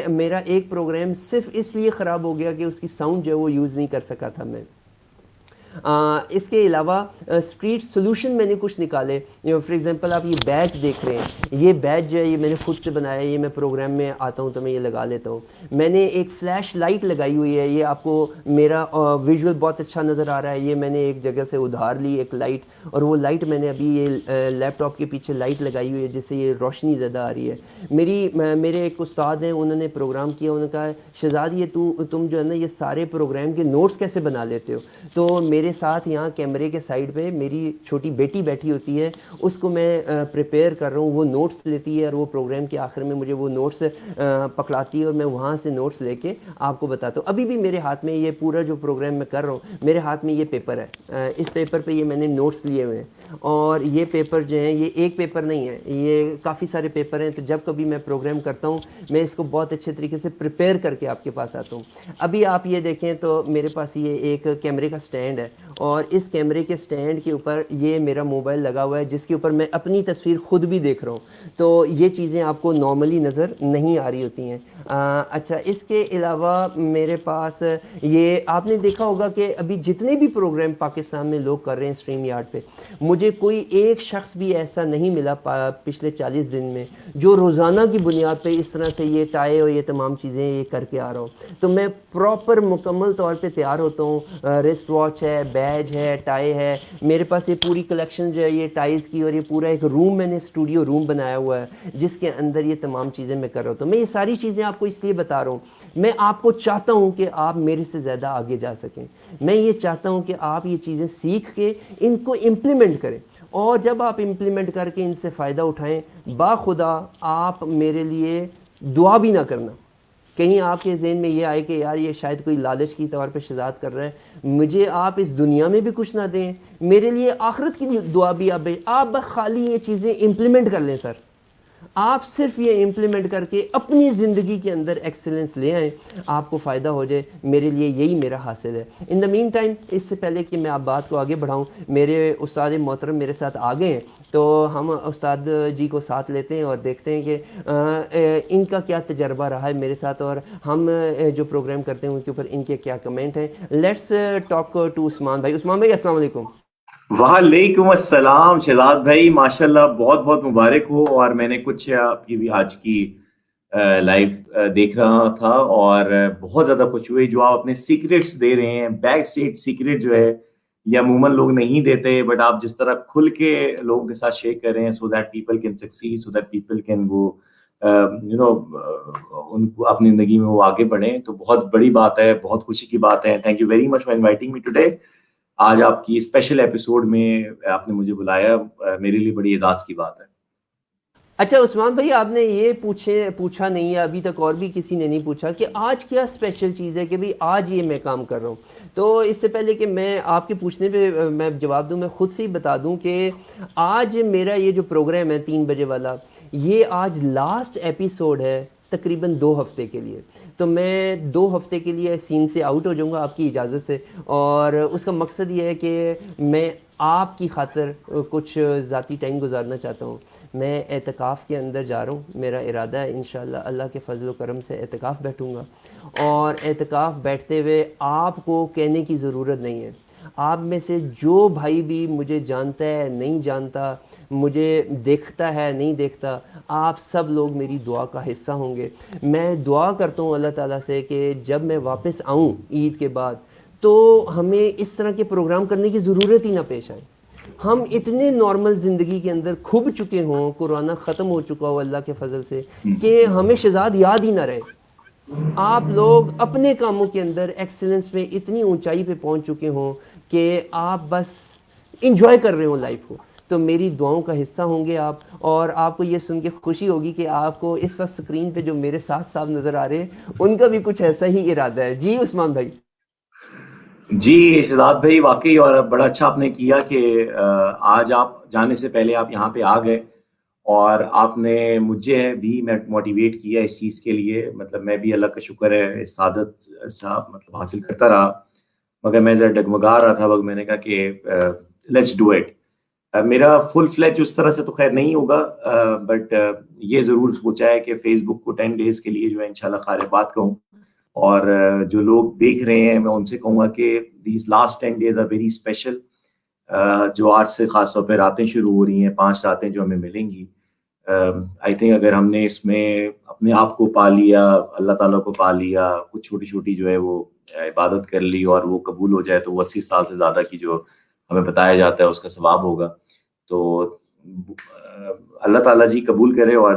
میرا ایک پروگرام صرف اس لیے خراب ہو گیا کہ اس کی ساؤنڈ جو ہے وہ یوز نہیں کر سکا تھا میں. اس کے علاوہ اسٹریٹ سولوشن میں نے کچھ نکالے. فار ایگزامپل آپ یہ بیج دیکھ رہے ہیں, یہ بیج جو ہے یہ میں نے خود سے بنایا ہے, یہ میں پروگرام میں آتا ہوں تو میں یہ لگا لیتا ہوں. میں نے ایک فلیش لائٹ لگائی ہوئی ہے, یہ آپ کو میرا ویژول بہت اچھا نظر آ رہا ہے. یہ میں نے ایک جگہ سے ادھار لی ایک لائٹ, اور وہ لائٹ میں نے ابھی یہ لیپ ٹاپ کے پیچھے لائٹ لگائی ہوئی ہے جس سے یہ روشنی زیادہ آ رہی ہے. میرے ایک استاد ہیں, انہوں نے پروگرام کیا, انہوں نے کہا شہزاد یہ تم جو ہے نا یہ سارے پروگرام کے نوٹس کیسے بنا لیتے ہو. تو میرے ساتھ یہاں کیمرے کے سائڈ پہ میری چھوٹی بیٹی بیٹھی ہوتی ہے, اس کو میں پریپیئر کر رہا ہوں, وہ نوٹس لیتی ہے اور وہ پروگرام کے آخر میں مجھے وہ نوٹس پکڑاتی ہے اور میں وہاں سے نوٹس لے کے آپ کو بتاتا ہوں. ابھی بھی میرے ہاتھ میں یہ پورا جو پروگرام میں کر رہا ہوں, میرے ہاتھ میں یہ پیپر ہے, اس پیپر پہ یہ میں نے نوٹس لیے ہوئے ہیں. اور یہ پیپر جو ہیں یہ ایک پیپر نہیں ہے, یہ کافی سارے پیپر ہیں. تو جب کبھی میں پروگرام کرتا ہوں میں اس کو بہت اچھے طریقے سے پریپیئر کر کے آپ کے پاس آتا ہوں. ابھی آپ یہ دیکھیں تو میرے پاس یہ ایک کیمرے کا سٹینڈ ہے, اور اس کیمرے کے سٹینڈ کے اوپر یہ میرا موبائل لگا ہوا ہے جس کے اوپر میں اپنی تصویر خود بھی دیکھ رہا ہوں. تو یہ چیزیں آپ کو نارملی نظر نہیں آ رہی ہوتی ہیں. اچھا, اس کے علاوہ میرے پاس یہ آپ نے دیکھا ہوگا کہ ابھی جتنے بھی پروگرام پاکستان میں لوگ کر رہے ہیں اسٹریم یارڈ پہ, مجھے کوئی ایک شخص بھی ایسا نہیں ملا پچھلے 40 دن میں جو روزانہ کی بنیاد پہ اس طرح سے یہ ٹائے اور یہ تمام چیزیں یہ کر کے آ رہا ہوں. تو میں پراپر مکمل طور پہ تیار ہوتا ہوں. رسٹ واچ ہے, بیج ہے, ٹائی ہے, میرے پاس یہ پوری کلیکشن جو ہے یہ ٹائز کی, اور یہ پورا ایک روم میں نے اسٹوڈیو روم بنایا ہوا ہے جس کے اندر یہ تمام چیزیں میں کر رہا ہوں. تو میں یہ ساری چیزیں آپ کو اس لیے بتا رہا ہوں, میں آپ کو چاہتا ہوں کہ آپ میرے سے زیادہ آگے جا سکیں. میں یہ چاہتا ہوں کہ آپ یہ چیزیں سیکھ کے ان کو امپلیمنٹ کریں, اور جب آپ امپلیمنٹ کر کے ان سے فائدہ اٹھائیں, باخدا آپ میرے لیے دعا بھی نہ کرنا. کہیں آپ کے ذہن میں یہ آئے کہ یار یہ شاید کوئی لالچ کی طور پہ شہزاد کر رہا ہے, مجھے آپ اس دنیا میں بھی کچھ نہ دیں, میرے لیے آخرت کی دعا بھی آپ بس خالی یہ چیزیں امپلیمنٹ کر لیں. سر آپ صرف یہ امپلیمنٹ کر کے اپنی زندگی کے اندر ایکسلنس لے آئیں, آپ کو فائدہ ہو جائے, میرے لیے یہی میرا حاصل ہے. ان دا مین ٹائم, اس سے پہلے کہ میں آپ بات کو آگے بڑھاؤں, میرے استاد محترم میرے ساتھ آ گئے ہیں, تو ہم استاد جی کو ساتھ لیتے ہیں اور دیکھتے ہیں کہ ان کا کیا تجربہ رہا ہے میرے ساتھ, اور ہم جو پروگرام کرتے ہیں ان کے اوپر ان کے کیا کمنٹ ہیں. لیٹس ٹاک ٹو عثمان بھائی. عثمان بھائی السلام علیکم. وعلیکم السلام شہزاد بھائی, ماشاءاللہ بہت بہت مبارک ہو. اور میں نے کچھ آپ کی بھی آج کی لائف دیکھ رہا تھا, اور بہت زیادہ خوشی ہوئی جو آپ اپنے سیکریٹس دے رہے ہیں. بیک اسٹیج سیکریٹ جو ہے یہ عموماً لوگ نہیں دیتے, بٹ آپ جس طرح کھل کے لوگوں کے ساتھ شیئر کر رہے ہیں, so that people can succeed, so that people can go in کو اپنی زندگی میں وہ آگے بڑھیں, تو بہت بڑی بات ہے, بہت خوشی کی بات ہے. Thank you very much for inviting me today. آج آپ کی اسپیشل ایپیسوڈ میں آپ نے مجھے بلایا, میرے لیے بڑی اعزاز کی بات ہے. اچھا عثمان بھائی, آپ نے یہ پوچھا نہیں ہے ابھی تک, اور بھی کسی نے نہیں پوچھا کہ آج کیا اسپیشل چیز ہے کہ بھئی آج یہ میں کام کر رہا ہوں. تو اس سے پہلے کہ میں آپ کے پوچھنے پہ میں جواب دوں, میں خود سے ہی بتا دوں کہ آج میرا یہ جو پروگرام ہے 3 بجے والا, یہ آج لاسٹ ایپیسوڈ ہے تقریباً 2 ہفتے کے لیے. تو میں 2 ہفتے کے لیے سین سے آؤٹ ہو جاؤں گا آپ کی اجازت سے, اور اس کا مقصد یہ ہے کہ میں آپ کی خاطر کچھ ذاتی ٹائم گزارنا چاہتا ہوں. میں اعتکاف کے اندر جا رہا ہوں, میرا ارادہ ہے انشاءاللہ اللہ کے فضل و کرم سے اعتکاف بیٹھوں گا, اور اعتکاف بیٹھتے ہوئے آپ کو کہنے کی ضرورت نہیں ہے, آپ میں سے جو بھائی بھی مجھے جانتا ہے نہیں جانتا, مجھے دیکھتا ہے نہیں دیکھتا, آپ سب لوگ میری دعا کا حصہ ہوں گے. میں دعا کرتا ہوں اللہ تعالیٰ سے کہ جب میں واپس آؤں عید کے بعد تو ہمیں اس طرح کے پروگرام کرنے کی ضرورت ہی نہ پیش آئے. ہم اتنے نارمل زندگی کے اندر کھب چکے ہوں, کورونا ختم ہو چکا ہو اللہ کے فضل سے, کہ ہمیں شہزاد یاد ہی نہ رہے. آپ لوگ اپنے کاموں کے اندر ایکسلنس میں اتنی اونچائی پہ پہنچ چکے ہوں کہ آپ بس انجوائے کر رہے ہوں لائف کو. تو میری دعاؤں کا حصہ ہوں گے آپ, اور آپ کو یہ سن کے خوشی ہوگی کہ آپ کو اس وقت اسکرین پہ جو میرے ساتھ صاحب نظر آ رہے ہیں ان کا بھی کچھ ایسا ہی ارادہ ہے. جی عثمان بھائی. جی شہزاد بھائی, واقعی اور بڑا اچھا آپ نے کیا کہ آج آپ جانے سے پہلے آپ یہاں پہ آ گئے اور آپ نے مجھے بھی موٹیویٹ کیا اس چیز کے لیے. مطلب میں بھی اللہ کا شکر ہے اس سعادت صاحب مطلب حاصل کرتا رہا, مگر میں ذرا ڈگمگا رہا تھا وقت. میں نے کہا کہ لیٹس ڈو اٹ. میرا فل فلیج اس طرح سے تو خیر نہیں ہوگا, بٹ یہ ضرور سوچا ہے کہ فیس بک کو 10 days کے لیے جو ہے انشاءاللہ خیر بات کہوں. اور جو لوگ دیکھ رہے ہیں میں ان سے کہوں گا کہ these last 10 days are very special. جو آج سے خاص طور پہ راتیں شروع ہو رہی ہیں, 5 راتیں جو ہمیں ملیں گی, آئی تھنک اگر ہم نے اس میں اپنے آپ کو پا لیا, اللہ تعالیٰ کو پا لیا, کچھ چھوٹی چھوٹی جو ہے وہ عبادت کر لی اور وہ قبول ہو جائے, تو وہ 80 سال سے زیادہ کی جو ہمیں بتایا جاتا ہے اس کا ثواب ہوگا. تو اللہ تعالیٰ جی قبول کرے اور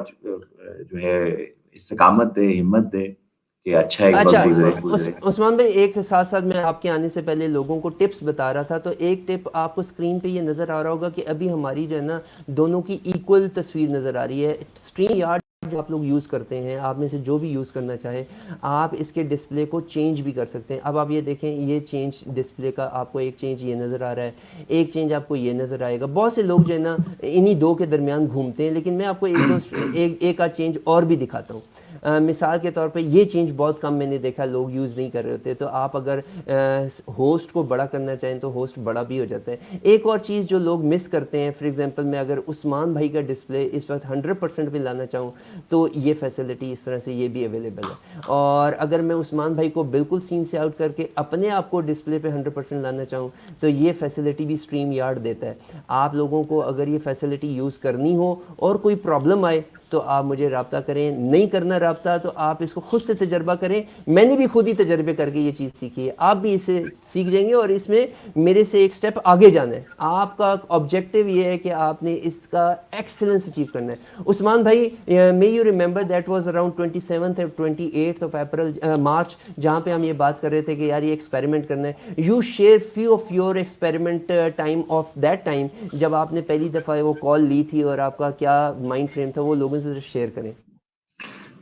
جو ہے استقامت دے, ہمت دے کہ اچھا ایک وقت گزرے. عثمان بھائی ایک ساتھ ساتھ میں آپ کے آنے سے پہلے لوگوں کو ٹپس بتا رہا تھا, تو ایک ٹپ آپ کو اسکرین پہ یہ نظر آ رہا ہوگا کہ ابھی ہماری جو ہے نا دونوں کی ایکول تصویر نظر آ رہی ہے. اسٹریم یارڈ جو آپ لوگ یوز کرتے ہیں, آپ میں سے جو بھی یوز کرنا چاہے, آپ اس کے ڈسپلے کو چینج بھی کر سکتے ہیں. اب آپ یہ دیکھیں, یہ چینج ڈسپلے کا آپ کو ایک چینج یہ نظر آ رہا ہے, ایک چینج آپ کو یہ نظر آئے گا. بہت سے لوگ جو ہے نا انہی دو کے درمیان گھومتے ہیں, لیکن میں آپ کو ایک آدھ چینج اور بھی دکھاتا ہوں. مثال کے طور پہ یہ چینج بہت کم میں نے دیکھا لوگ یوز نہیں کر رہے ہوتے, تو آپ اگر ہوسٹ کو بڑا کرنا چاہیں تو ہوسٹ بڑا بھی ہو جاتا ہے. ایک اور چیز جو لوگ مس کرتے ہیں, فار ایگزامپل میں اگر عثمان بھائی کا ڈسپلے اس وقت 100% پہ لانا چاہوں تو یہ فیسلٹی اس طرح سے یہ بھی اویلیبل ہے. اور اگر میں عثمان بھائی کو بالکل سین سے آؤٹ کر کے اپنے آپ کو ڈسپلے پہ 100% لانا چاہوں تو یہ فیسلٹی بھی اسٹریم یارڈ دیتا ہے. آپ لوگوں کو اگر یہ فیسلٹی یوز کرنی ہو اور کوئی پرابلم آئے تو آپ مجھے رابطہ کریں, نہیں کرنا رابطہ تو آپ اس کو خود سے تجربہ کریں. میں نے بھی خود ہی تجربے کر کے یہ چیز سیکھی ہے, آپ بھی اسے سیکھ جائیں گے اور اس میں میرے سے ایک سٹیپ آگے جانا ہے. آپ کا آبجیکٹیو یہ ہے کہ آپ نے اس کا ایکسلنس اچیو کرنا ہے. عثمان بھائی, may you remember that was around 27th اور 28th آف اپریل مارچ, جہاں پہ ہم یہ بات کر رہے تھے کہ یار یہ ایکسپیریمنٹ کرنا ہے. You share few of your experiment time of that time, جب آپ نے پہلی دفعہ وہ کال لی تھی, اور آپ کا کیا مائنڈ فریم تھا, وہ لوگوں سے شیئر کریں.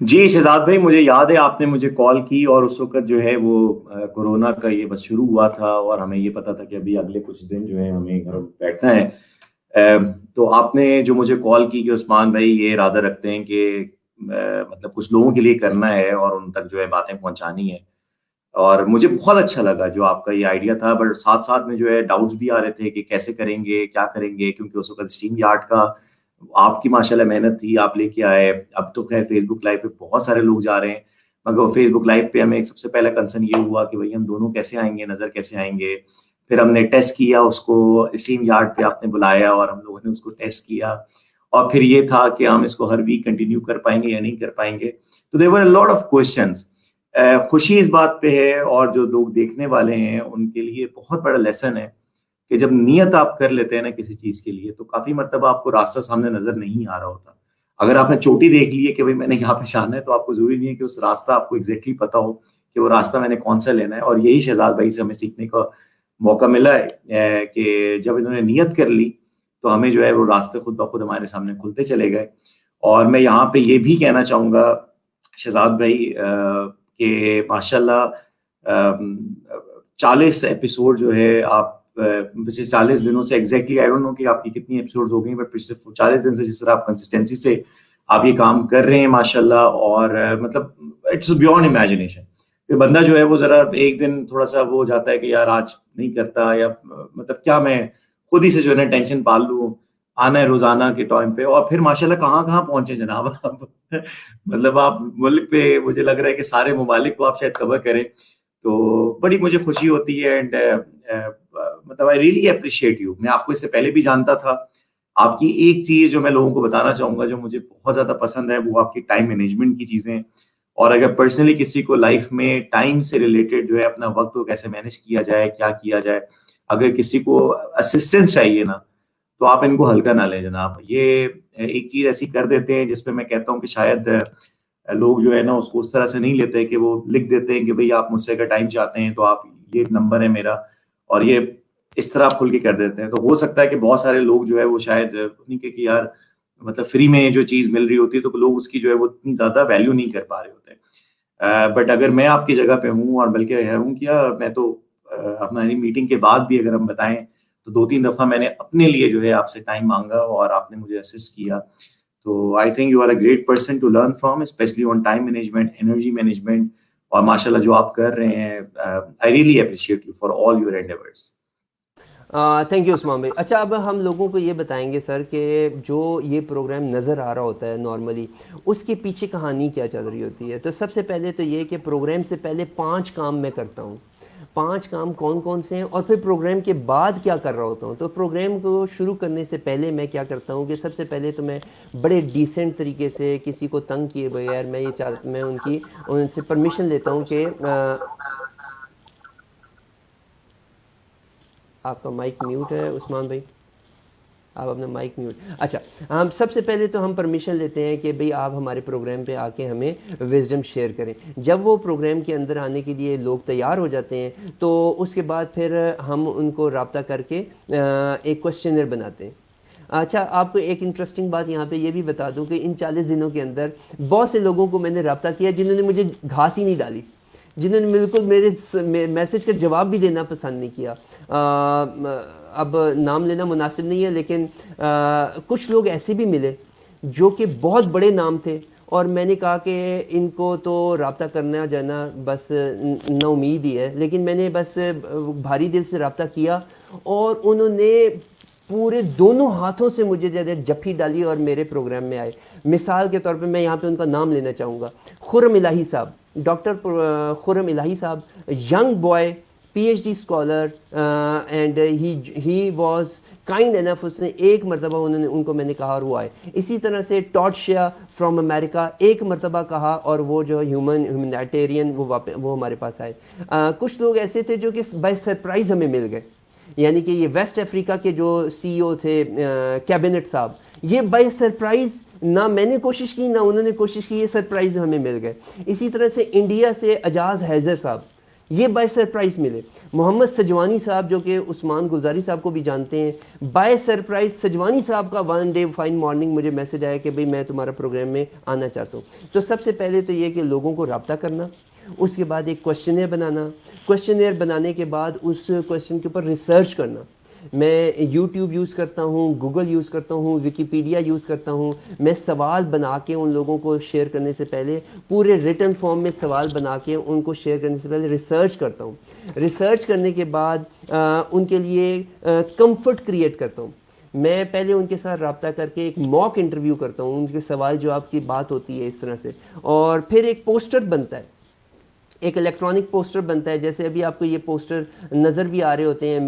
جی شہزاد بھائی, مجھے یاد ہے آپ نے مجھے کال کی اور اس وقت جو ہے وہ کورونا کا یہ بس شروع ہوا تھا اور ہمیں یہ پتا تھا کہ ابھی اگلے کچھ دن جو ہے ہمیں گھر بیٹھنا ہے. تو آپ نے جو مجھے کال کی کہ عثمان بھائی یہ ارادہ رکھتے ہیں کہ مطلب کچھ لوگوں کے لیے کرنا ہے اور ان تک جو ہے باتیں پہنچانی ہے, اور مجھے بہت اچھا لگا جو آپ کا یہ آئیڈیا تھا. بٹ ساتھ ساتھ میں جو ہے ڈاؤٹس بھی آ رہے تھے کہ کیسے کریں گے, کیا کریں گے, کیونکہ اس وقت اسٹریم یارڈ کا آپ کی ماشاءاللہ محنت تھی, آپ لے کے آئے. اب تو خیر فیس بک لائیو پہ بہت سارے لوگ جا رہے ہیں, مگر فیس بک لائیو پہ ہمیں سب سے پہلا کنسرن یہ ہوا کہ بھائی ہم دونوں کیسے آئیں گے, نظر کیسے آئیں گے. پھر ہم نے ٹیسٹ کیا اس کو, اسٹریم یارڈ پہ آپ نے بلایا اور ہم لوگوں نے اس کو ٹیسٹ کیا, اور پھر یہ تھا کہ ہم اس کو ہر ویک کنٹینیو کر پائیں گے یا نہیں کر پائیں گے. تو دیر ور اے لاٹ آف کوسچنس. خوشی اس بات پہ ہے, اور جو لوگ دیکھنے والے ہیں ان کے لیے بہت بڑا لیسن ہے کہ جب نیت آپ کر لیتے ہیں نا کسی چیز کے لیے, تو کافی مرتبہ آپ کو راستہ سامنے نظر نہیں آ رہا ہوتا. اگر آپ نے چوٹی دیکھ لی ہے کہ بھائی میں نے یہاں پہ جانا ہے, تو آپ کو ضروری نہیں ہے کہ اس راستہ آپ کو ایگزیکٹلی پتا ہو کہ وہ راستہ میں نے کون سا لینا ہے. اور یہی شہزاد بھائی سے ہمیں سیکھنے کا موقع ملا ہے کہ جب انہوں نے نیت کر لی تو ہمیں جو ہے وہ راستے خود بخود ہمارے سامنے کھلتے چلے گئے. اور میں یہاں پہ یہ بھی کہنا چاہوں گا شہزاد بھائی کہ ماشاءاللہ 40 ایپیسوڈ جو ہے آپ پچھلے 40 دنوں سے ایگزیکٹلی آئی ڈونٹ نو کہ آپ کی کتنی ایپیسوڈز ہو گئی, بٹ پچھلے 40 دن سے جس طرح آپ کنسسٹینسی سے آپ یہ کام کر رہے ہیں ماشاءاللہ, اور مطلب اٹس بیونڈ امیجنیشن. کہ بندہ جو ہے وہ ذرا ایک دن تھوڑا سا وہ ہو جاتا ہے کہ یار آج نہیں کرتا, یا مطلب کیا میں خود ہی سے جو ہے نا ٹینشن پال لوں, آنا ہے روزانہ کے ٹائم پہ, اور پھر ماشاءاللہ کہاں کہاں پہنچے جناب آپ. مطلب آپ ملک پہ مجھے لگ رہا ہے کہ سارے ممالک کو آپ شاید کور کریں, تو بڑی مجھے خوشی ہوتی ہے. اینڈ مطلب آئی ریئلی اپریشیٹ یو. میں آپ کو اس سے پہلے بھی جانتا تھا. آپ کی ایک چیز جو میں لوگوں کو بتانا چاہوں گا جو مجھے بہت زیادہ پسند ہے, وہ آپ کی ٹائم مینجمنٹ کی چیزیں. اور اگر پرسنلی کسی کو لائف میں ٹائم سے ریلیٹڈ جو ہے اپنا وقت کو کیسے مینیج کیا جائے, کیا کیا جائے, اگر کسی کو اسسٹنس چاہیے نا, تو آپ ان کو ہلکا نہ لیں جناب. یہ ایک چیز ایسی کر دیتے ہیں جس پہ میں کہتا ہوں کہ شاید لوگ جو ہے نا اس کو اس طرح سے نہیں لیتے کہ وہ لکھ دیتے ہیں کہ بھئی آپ مجھ سے اگر ٹائم چاہتے ہیں تو آپ یہ نمبر ہے میرا, اور یہ اس طرح آپ کھل کے کر دیتے ہیں. تو ہو سکتا ہے کہ بہت سارے لوگ جو ہے وہ شاید نہیں کہ یار مطلب فری میں جو چیز مل رہی ہوتی ہے تو لوگ اس کی جو ہے وہ اتنی زیادہ ویلیو نہیں کر پا رہے ہوتے ہیں. بٹ اگر میں آپ کی جگہ پہ ہوں اور بلکہ ہوں کیا میں تو ہماری میٹنگ کے بعد بھی اگر ہم بتائیں تو 2-3 دفعہ میں نے اپنے لیے جو ہے آپ سے ٹائم مانگا اور آپ نے مجھے اسسٹ کیا. تو I think you are a great person to learn from, especially on time management, energy management, اور ماشاء اللہ جو آپ کر رہے ہیں I really appreciate you for all your endeavours. Thank you Usman بھائی. اچھا اب ہم لوگوں کو یہ بتائیں گے سر کہ جو یہ پروگرام نظر آ رہا ہوتا ہے نارملی اس کے پیچھے کہانی کیا چل رہی ہوتی ہے. تو سب سے پہلے تو یہ کہ پروگرام سے پہلے 5 کام میں کرتا ہوں. 5 کام کون کون سے ہیں اور پھر پروگرام کے بعد کیا کر رہا ہوتا ہوں. تو پروگرام کو شروع کرنے سے پہلے میں کیا کرتا ہوں کہ سب سے پہلے تو میں بڑے ڈیسنٹ طریقے سے کسی کو تنگ کیے بغیر میں ان سے پرمیشن لیتا ہوں کہ آپ کا مائک میوٹ ہے عثمان بھائی, آپ اپنا مائک میوٹ. اچھا ہم سب سے پہلے تو ہم پرمیشن لیتے ہیں کہ بھئی آپ ہمارے پروگرام پہ آ کے ہمیں وزڈم شیئر کریں. جب وہ پروگرام کے اندر آنے کے لیے لوگ تیار ہو جاتے ہیں تو اس کے بعد پھر ہم ان کو رابطہ کر کے ایک کوشچنر بناتے ہیں. اچھا آپ کو ایک انٹرسٹنگ بات یہاں پہ یہ بھی بتا دوں کہ ان 40 دنوں کے اندر بہت سے لوگوں کو میں نے رابطہ کیا جنہوں نے مجھے گھاس ہی نہیں ڈالی, جنہوں نے بالکل میرے میسج کا جواب بھی دینا پسند نہیں کیا. اب نام لینا مناسب نہیں ہے لیکن کچھ لوگ ایسے بھی ملے جو کہ بہت بڑے نام تھے اور میں نے کہا کہ ان کو تو رابطہ کرنا جانا بس نا امید ہی ہے, لیکن میں نے بس بھاری دل سے رابطہ کیا اور انہوں نے پورے دونوں ہاتھوں سے مجھے جپھی ڈالی اور میرے پروگرام میں آئے. مثال کے طور پہ میں یہاں پہ ان کا نام لینا چاہوں گا. خرم الہی صاحب, ڈاکٹر خرم الہی صاحب, young boy, PhD scholar, and he was kind enough. اس نے ایک مرتبہ ان کو میں نے کہا اور وہ آئے. اسی طرح سے ٹاڈ شیا فرام امریکہ ایک مرتبہ کہا اور وہ جو ہیومینیٹیرین وہ ہمارے پاس آئے. کچھ لوگ ایسے تھے جو کہ بائی سرپرائز ہمیں مل گئے, یعنی کہ یہ ویسٹ افریقہ کے جو CEO تھے کیبنٹ صاحب, یہ بائی سرپرائز نہ میں نے کوشش کی نہ انہوں نے کوشش کی, یہ سرپرائز ہمیں مل گئے. اسی طرح سے انڈیا سے اجاز حیدر صاحب, یہ بائی سرپرائز ملے. محمد سجوانی صاحب جو کہ عثمان گلزاری صاحب کو بھی جانتے ہیں, بائی سرپرائز سجوانی صاحب کا ون ڈے فائن مارننگ مجھے میسج آیا کہ بھئی میں تمہارا پروگرام میں آنا چاہتا ہوں. تو سب سے پہلے تو یہ کہ لوگوں کو رابطہ کرنا, اس کے بعد ایک کوشچنر بنانا, کوشچنر بنانے کے بعد اس کوشچن کے اوپر ریسرچ کرنا. میں یوٹیوب یوز کرتا ہوں, گوگل یوز کرتا ہوں, ویکیپیڈیا یوز کرتا ہوں. میں سوال بنا کے ان لوگوں کو شیئر کرنے سے پہلے پورے ریٹن فارم میں سوال بنا کے ان کو شیئر کرنے سے پہلے ریسرچ کرتا ہوں. ریسرچ کرنے کے بعد ان کے لیے کمفرٹ کریٹ کرتا ہوں. میں پہلے ان کے ساتھ رابطہ کر کے ایک موک انٹرویو کرتا ہوں, ان کے سوال جواب کی بات ہوتی ہے اس طرح سے, اور پھر ایک پوسٹر بنتا ہے, ایک الیکٹرانک پوسٹر بنتا ہے. جیسے ابھی آپ کو یہ پوسٹر نظر بھی آ رہے ہوتے ہیں.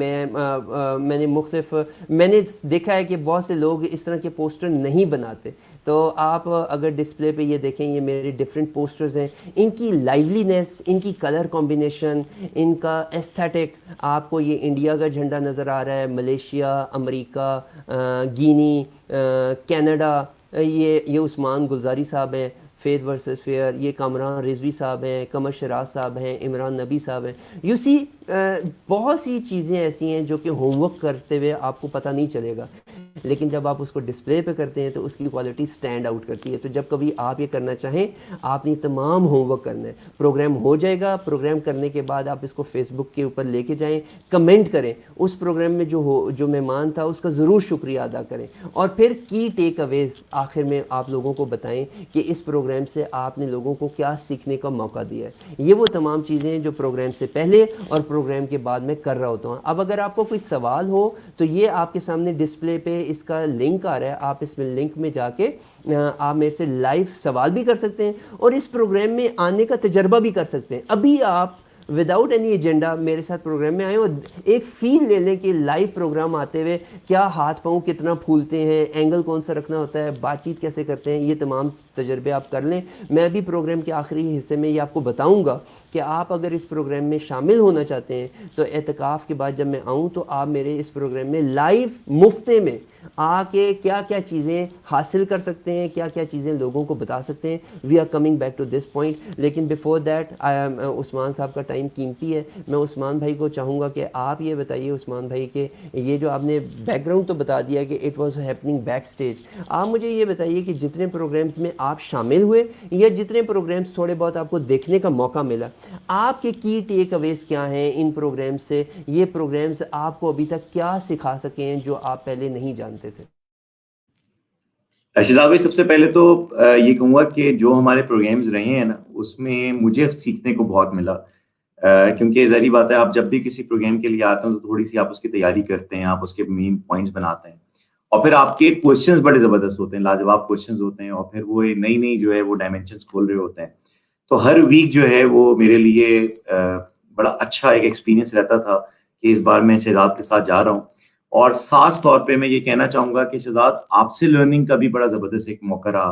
میں نے دیکھا ہے کہ بہت سے لوگ اس طرح کے پوسٹر نہیں بناتے. تو آپ اگر ڈسپلے پہ یہ دیکھیں, یہ میرے ڈفرینٹ پوسٹرز ہیں. ان کی لائیولینس, ان کی کلر کمبینیشن, ان کا ایستھیٹک, آپ کو یہ انڈیا کا جھنڈا نظر آ رہا ہے, ملیشیا, امریکہ, گینی, کینیڈا, یہ عثمان گلزاری صاحب ہیں, فیتھ ورسز فیئر, یہ کامران رضوی صاحب ہیں, قمر شراز صاحب ہیں, عمران نبی صاحب ہیں. یو سی بہت سی چیزیں ایسی ہیں جو کہ ہوم ورک کرتے ہوئے آپ کو پتہ نہیں چلے گا, لیکن جب آپ اس کو ڈسپلے پہ کرتے ہیں تو اس کی کوالٹی سٹینڈ آؤٹ کرتی ہے. تو جب کبھی آپ یہ کرنا چاہیں, آپ نے تمام ہوم ورک کرنا ہے. پروگرام ہو جائے گا, پروگرام کرنے کے بعد آپ اس کو فیس بک کے اوپر لے کے جائیں, کمنٹ کریں, اس پروگرام میں جو مہمان تھا اس کا ضرور شکریہ ادا کریں, اور پھر کی ٹیک اویز آخر میں آپ لوگوں کو بتائیں کہ اس پروگرام سے آپ نے لوگوں کو کیا سیکھنے کا موقع دیا ہے. یہ وہ تمام چیزیں ہیں جو پروگرام سے پہلے اور پروگرام کے بعد میں کر رہا ہوتا ہوں. اب اگر آپ کو کوئی سوال ہو تو یہ آپ کے سامنے ڈسپلے پہ اس کا لنک آ رہا ہے, آپ اس میں لنک میں جا کے آپ میرے سے لائیو سوال بھی کر سکتے ہیں اور اس پروگرام میں آنے کا تجربہ بھی کر سکتے ہیں. ابھی آپ وداؤٹ اینی ایجنڈا میرے ساتھ پروگرام میں آئیں اور ایک فیل لے لیں کہ لائیو پروگرام آتے ہوئے کیا ہاتھ پاؤں کتنا پھولتے ہیں, اینگل کون سا رکھنا ہوتا ہے, بات چیت کیسے کرتے ہیں, یہ تمام تجربے آپ کر لیں. میں بھی پروگرام کے آخری حصے میں یہ آپ کو بتاؤں گا کہ آپ اگر اس پروگرام میں شامل ہونا چاہتے ہیں تو اعتکاف کے بعد جب میں آؤں تو آپ میرے اس پروگرام میں لائیو مفتے میں آ کے کیا کیا چیزیں حاصل کر سکتے ہیں, کیا کیا چیزیں لوگوں کو بتا سکتے ہیں. We are coming back to this point, لیکن بیفور دیٹ عثمان صاحب کا ٹائم قیمتی ہے. میں عثمان بھائی کو چاہوں گا کہ آپ یہ بتائیے عثمان بھائی کہ یہ جو آپ نے بیک گراؤنڈ تو بتا دیا کہ it was happening back stage, آپ مجھے یہ بتائیے کہ جتنے پروگرامز میں آپ شامل ہوئے یا جتنے پروگرامز تھوڑے بہت آپ کو دیکھنے کا موقع ملا, آپ کے کی ٹیک اویز کیا ہیں ان پروگرامز سے؟ یہ پروگرامز آپ کو ابھی تک کیا سکھا سکے ہیں جو آپ پہلے نہیں جانتے تھے؟ شہزاد بھائی, سب سے پہلے تو یہ کہوں گا کہ جو ہمارے پروگرامز رہے ہیں نا اس میں مجھے سیکھنے کو بہت ملا, کیونکہ ظاہری بات ہے آپ جب بھی کسی پروگرام کے لیے آتے ہیں تو تھوڑی سی آپ اس کی تیاری کرتے ہیں, آپ اس کے مین پوائنٹس بناتے ہیں, اور پھر آپ کے کوشچنز بڑے زبردست ہوتے ہیں, لاجواب کوشچنز ہوتے ہیں, اور پھر وہ نئی نئی جو ہے وہ ڈائمینشنز کھول رہے ہوتے ہیں. تو ہر ویک جو ہے وہ میرے لیے بڑا اچھا ایک ایکسپیرینس رہتا تھا کہ اس بار میں شہزاد کے ساتھ جا رہا ہوں. اور خاص طور پہ میں یہ کہنا چاہوں گا کہ شہزاد آپ سے لرننگ کا بھی بڑا زبردست ایک موقع رہا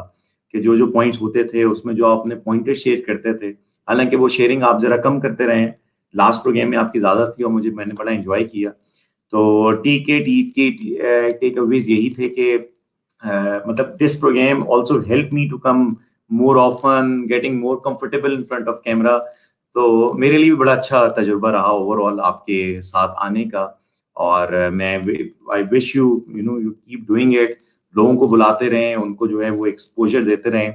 کہ جو پوائنٹس ہوتے تھے اس میں جو آپ نے پوائنٹر شیئر کرتے تھے, حالانکہ وہ شیئرنگ آپ ذرا کم کرتے رہے ہیں, لاسٹ پروگرام میں آپ کی زیادہ تھی اور میں نے بڑا انجوائے کیا. تو ٹیک اویز یہی تھے کہ مطلب this programme also help me to come more often, getting more comfortable in front of camera. تو میرے لیے بھی بڑا اچھا تجربہ رہا اوور آل آپ کے ساتھ آنے کا, اور میں I wish you you keep doing it, لوگوں کو بلاتے رہیں, ان کو جو ہے وہ ایکسپوجر دیتے رہیں,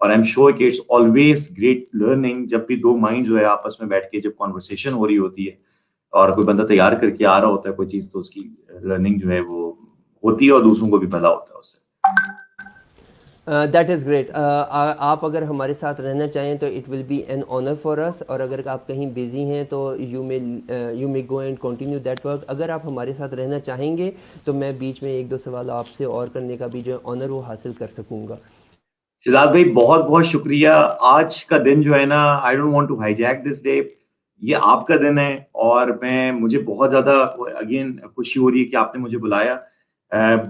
اور آئی ایم شیور کہ اٹس آلویز گریٹ لرننگ جب بھی دو مائنڈ جو ہے آپس میں بیٹھ کے جب کانورسیشن ہو رہی ہوتی ہے اور کوئی بندہ تیار کر کے آ رہا ہوتا ہے کوئی چیز, تو اس کی لرننگ جو ہے وہ ہوتی ہے اور دوسروں کو بھی بھلا ہوتا ہے اس سے. That is great. آپ اگر ہمارے ساتھ رہنا چاہیں تو it will be an honour for us, اور اگر آپ کہیں بزی ہیں تو you may go and continue that work. اگر آپ ہمارے ساتھ رہنا چاہیں گے تو میں بیچ میں ایک دو سوال آپ سے اور کرنے کا بھی جو آنر وہ حاصل کر سکوں گا. شہزاد بھائی بہت بہت شکریہ. آج کا دن جو ہے نا, I don't want to hijack this day, یہ آپ کا دن ہے, اور مجھے بہت زیادہ اگین خوشی ہو رہی ہے کہ آپ نے مجھے بلایا.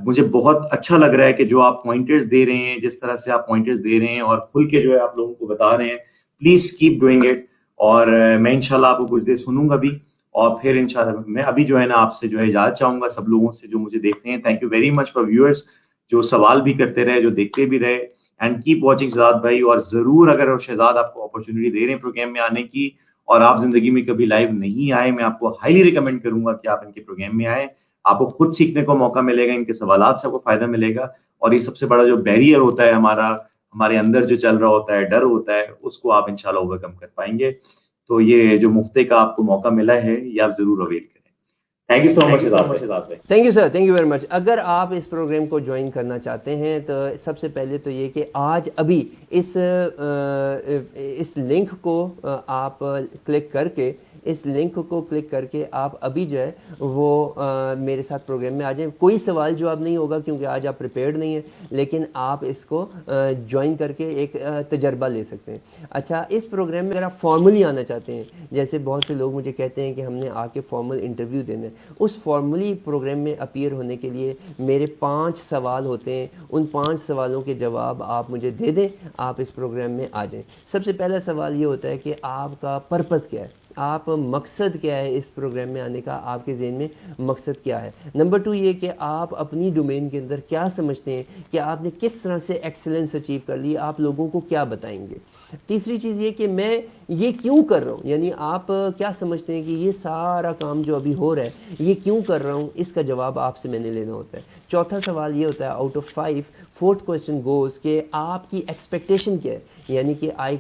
مجھے بہت اچھا لگ رہا ہے کہ جو آپ پوائنٹرز دے رہے ہیں, جس طرح سے آپ پوائنٹرز دے رہے ہیں اور کھل کے جو ہے آپ لوگوں کو بتا رہے ہیں, پلیز کیپ ڈوئنگ اٹ. اور میں انشاءاللہ آپ کو کچھ دیر سنوں گا بھی, اور پھر انشاءاللہ میں ابھی جو ہے نا آپ سے جو ہے اجازت چاہوں گا سب لوگوں سے جو مجھے دیکھ رہے ہیں. Thank you very much for viewers جو سوال بھی کرتے رہے, جو دیکھتے بھی رہے, اینڈ کیپ واچنگ شہزاد بھائی. اور ضرور اگر شہزاد آپ کو اپرچونیٹی دے رہے ہیں پروگرام میں آنے کی اور آپ زندگی میں کبھی لائیو نہیں آئے, میں آپ کو ہائیلی ریکمینڈ کروں گا کہ آپ ان کے پروگرام میں آئیں. آپ کو خود سیکھنے کو موقع ملے گا, ان کے سوالات سے آپ کو فائدہ ملے گا, اور یہ سب سے بڑا جو بیریئر ہوتا ہے ہمارے اندر جو چل رہا ہوتا ہے, ڈر ہوتا ہے, اس کو آپ انشاءاللہ اوور کم کر پائیں گے. تو یہ جو مفتے کا آپ کو موقع ملا ہے یہ آپ ضرور اویل کریں. تھینک یو سو مچ شہزاد بھائی. Thank you sir, thank you very much. اگر آپ اس پروگرام کو جوائن کرنا چاہتے ہیں تو سب سے پہلے تو یہ کہ آج ابھی اس لنک کو آپ کلک کر کے آپ ابھی جو ہے وہ میرے ساتھ پروگرام میں آ جائیں. کوئی سوال جواب نہیں ہوگا کیونکہ آج آپ پریپیئرڈ نہیں ہیں, لیکن آپ اس کو جوائن کر کے ایک تجربہ لے سکتے ہیں. اچھا, اس پروگرام میں اگر آپ فارملی آنا چاہتے ہیں, جیسے بہت سے لوگ مجھے کہتے ہیں کہ ہم نے آ کے فارمل انٹرویو دینا ہے, اس فارملی پروگرام میں اپیئر ہونے کے لیے میرے 5 سوال ہوتے ہیں. ان 5 سوالوں کے جواب آپ مجھے دے دیں, آپ اس پروگرام میں آ جائیں. سب سے پہلا سوال یہ ہوتا ہے کہ آپ کا پرپس کیا ہے, آپ مقصد کیا ہے اس پروگرام میں آنے کا, آپ کے ذہن میں مقصد کیا ہے. نمبر 2 یہ کہ آپ اپنی ڈومین کے اندر کیا سمجھتے ہیں کہ آپ نے کس طرح سے ایکسلنس اچیو کر لی, آپ لوگوں کو کیا بتائیں گے. تیسری چیز یہ کہ میں یہ کیوں کر رہا ہوں, یعنی آپ کیا سمجھتے ہیں کہ یہ سارا کام جو ابھی ہو رہا ہے یہ کیوں کر رہا ہوں, اس کا جواب آپ سے میں نے لینا ہوتا ہے. چوتھا سوال یہ ہوتا ہے out of 5. Fourth question goes کہ آپ کی ایکسپیکٹیشن کیا ہے, یعنی کہ I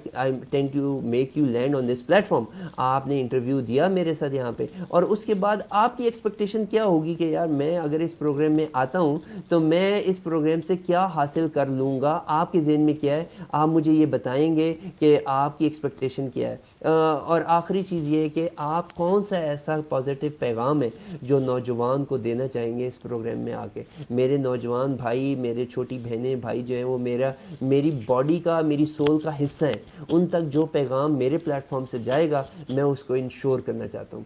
tend to make you land on this platform. آپ نے انٹرویو دیا میرے ساتھ یہاں پہ, اور اس کے بعد آپ کی ایکسپیکٹیشن کیا ہوگی کہ یار میں اگر اس پروگرام میں آتا ہوں تو میں اس پروگرام سے کیا حاصل کر لوں گا. آپ کے ذہن میں کیا ہے, آپ مجھے یہ بتائیں گے کہ آپ کی ایکسپیکٹیشن کیا ہے. اور آخری چیز یہ ہے کہ آپ کون سا ایسا پازیٹیو پیغام ہے جو نوجوان کو دینا چاہیں گے اس پروگرام میں آ کے. میرے نوجوان بھائی, میرے چھوٹی بہنیں بھائی جو ہیں وہ میری باڈی کا, میری سول ماحول کا حصہ ہیں ان تک جو پیغام میرے پلیٹ فارم سے جائے گا میں اس کو انشور کرنا چاہتا ہوں.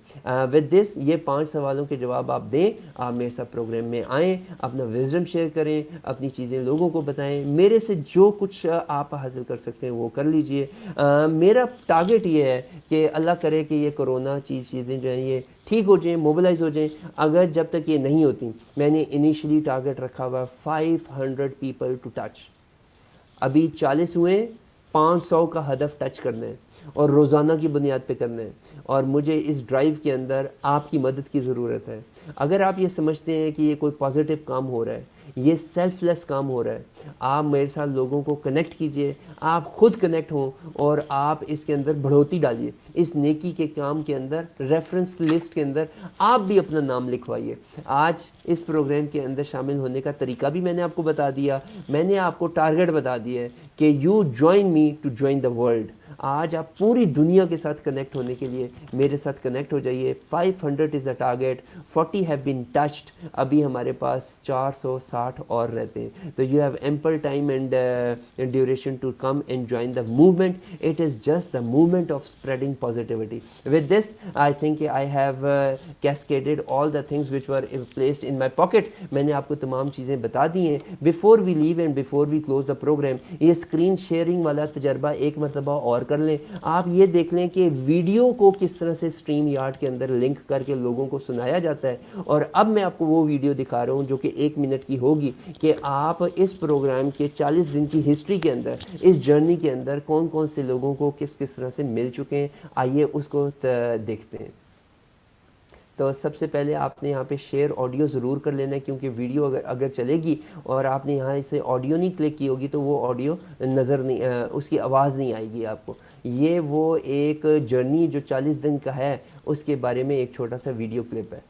ود دس یہ 5 سوالوں کے جواب آپ دیں, آپ میرے ساتھ پروگرام میں آئیں, اپنا وزڈم شیئر کریں, اپنی چیزیں لوگوں کو بتائیں, میرے سے جو کچھ آپ حاصل کر سکتے ہیں وہ کر لیجئے. میرا ٹارگٹ یہ ہے کہ اللہ کرے کہ یہ کرونا چیزیں جو ہیں یہ ٹھیک ہو جائیں, موبلائز ہو جائیں. اگر جب تک یہ نہیں ہوتی, میں نے انیشلی ٹارگٹ رکھا ہوا 500 پیپل ٹو ٹچ. ابھی 40 ہوئے, 500 کا ہدف ٹچ کرنا ہے اور روزانہ کی بنیاد پہ کرنا ہے. اور مجھے اس ڈرائیو کے اندر آپ کی مدد کی ضرورت ہے. اگر آپ یہ سمجھتے ہیں کہ یہ کوئی پازیٹیو کام ہو رہا ہے, یہ سیلف لیس کام ہو رہا ہے, آپ میرے ساتھ لوگوں کو کنیکٹ کیجئے, آپ خود کنیکٹ ہوں اور آپ اس کے اندر بڑھوتی ڈالیے. اس نیکی کے کام کے اندر ریفرنس لسٹ کے اندر آپ بھی اپنا نام لکھوائیے. آج اس پروگرام کے اندر شامل ہونے کا طریقہ بھی میں نے آپ کو بتا دیا, میں نے آپ کو ٹارگٹ بتا دیا ہے کہ you join me to join the world. آج آپ پوری دنیا کے ساتھ کنیکٹ ہونے کے لیے میرے ساتھ کنیکٹ ہو جائیے. 500 is a target, 40 have been touched. ابھی ہمارے پاس 460 اور رہتے ہیں. تو you have ample time and duration to come and join the movement. It is just the movement of spreading positivity. With this, I think I have cascaded all the things which were placed in my pocket. میں نے آپ کو تمام چیزیں بتا دی ہیں. Before we leave and before we close the program, یہ screen sharing والا تجربہ ایک مرتبہ اور کر لیں. آپ یہ دیکھ لیں کہ ویڈیو کو کس طرح سے اسٹریم یارڈ کے اندر لنک کر کے لوگوں کو سنایا جاتا ہے. اور اب میں آپ کو وہ ویڈیو دکھا رہا ہوں جو کہ 1 منٹ کی ہوگی کہ آپ اس پروگرام کے 40 دن کی ہسٹری کے اندر, اس جرنی کے اندر کون کون سے لوگوں کو کس طرح سے مل چکے ہیں. آئیے اس کو دیکھتے ہیں. تو سب سے پہلے آپ نے یہاں پہ شیئر آڈیو ضرور کر لینا ہے, کیونکہ ویڈیو اگر چلے گی اور آپ نے یہاں سے آڈیو نہیں کلک کی ہوگی تو وہ آڈیو نظر نہیں, اس کی آواز نہیں آئے گی آپ کو. یہ وہ ایک جرنی جو 40 دن کا ہے اس کے بارے میں ایک چھوٹا سا ویڈیو کلپ ہے.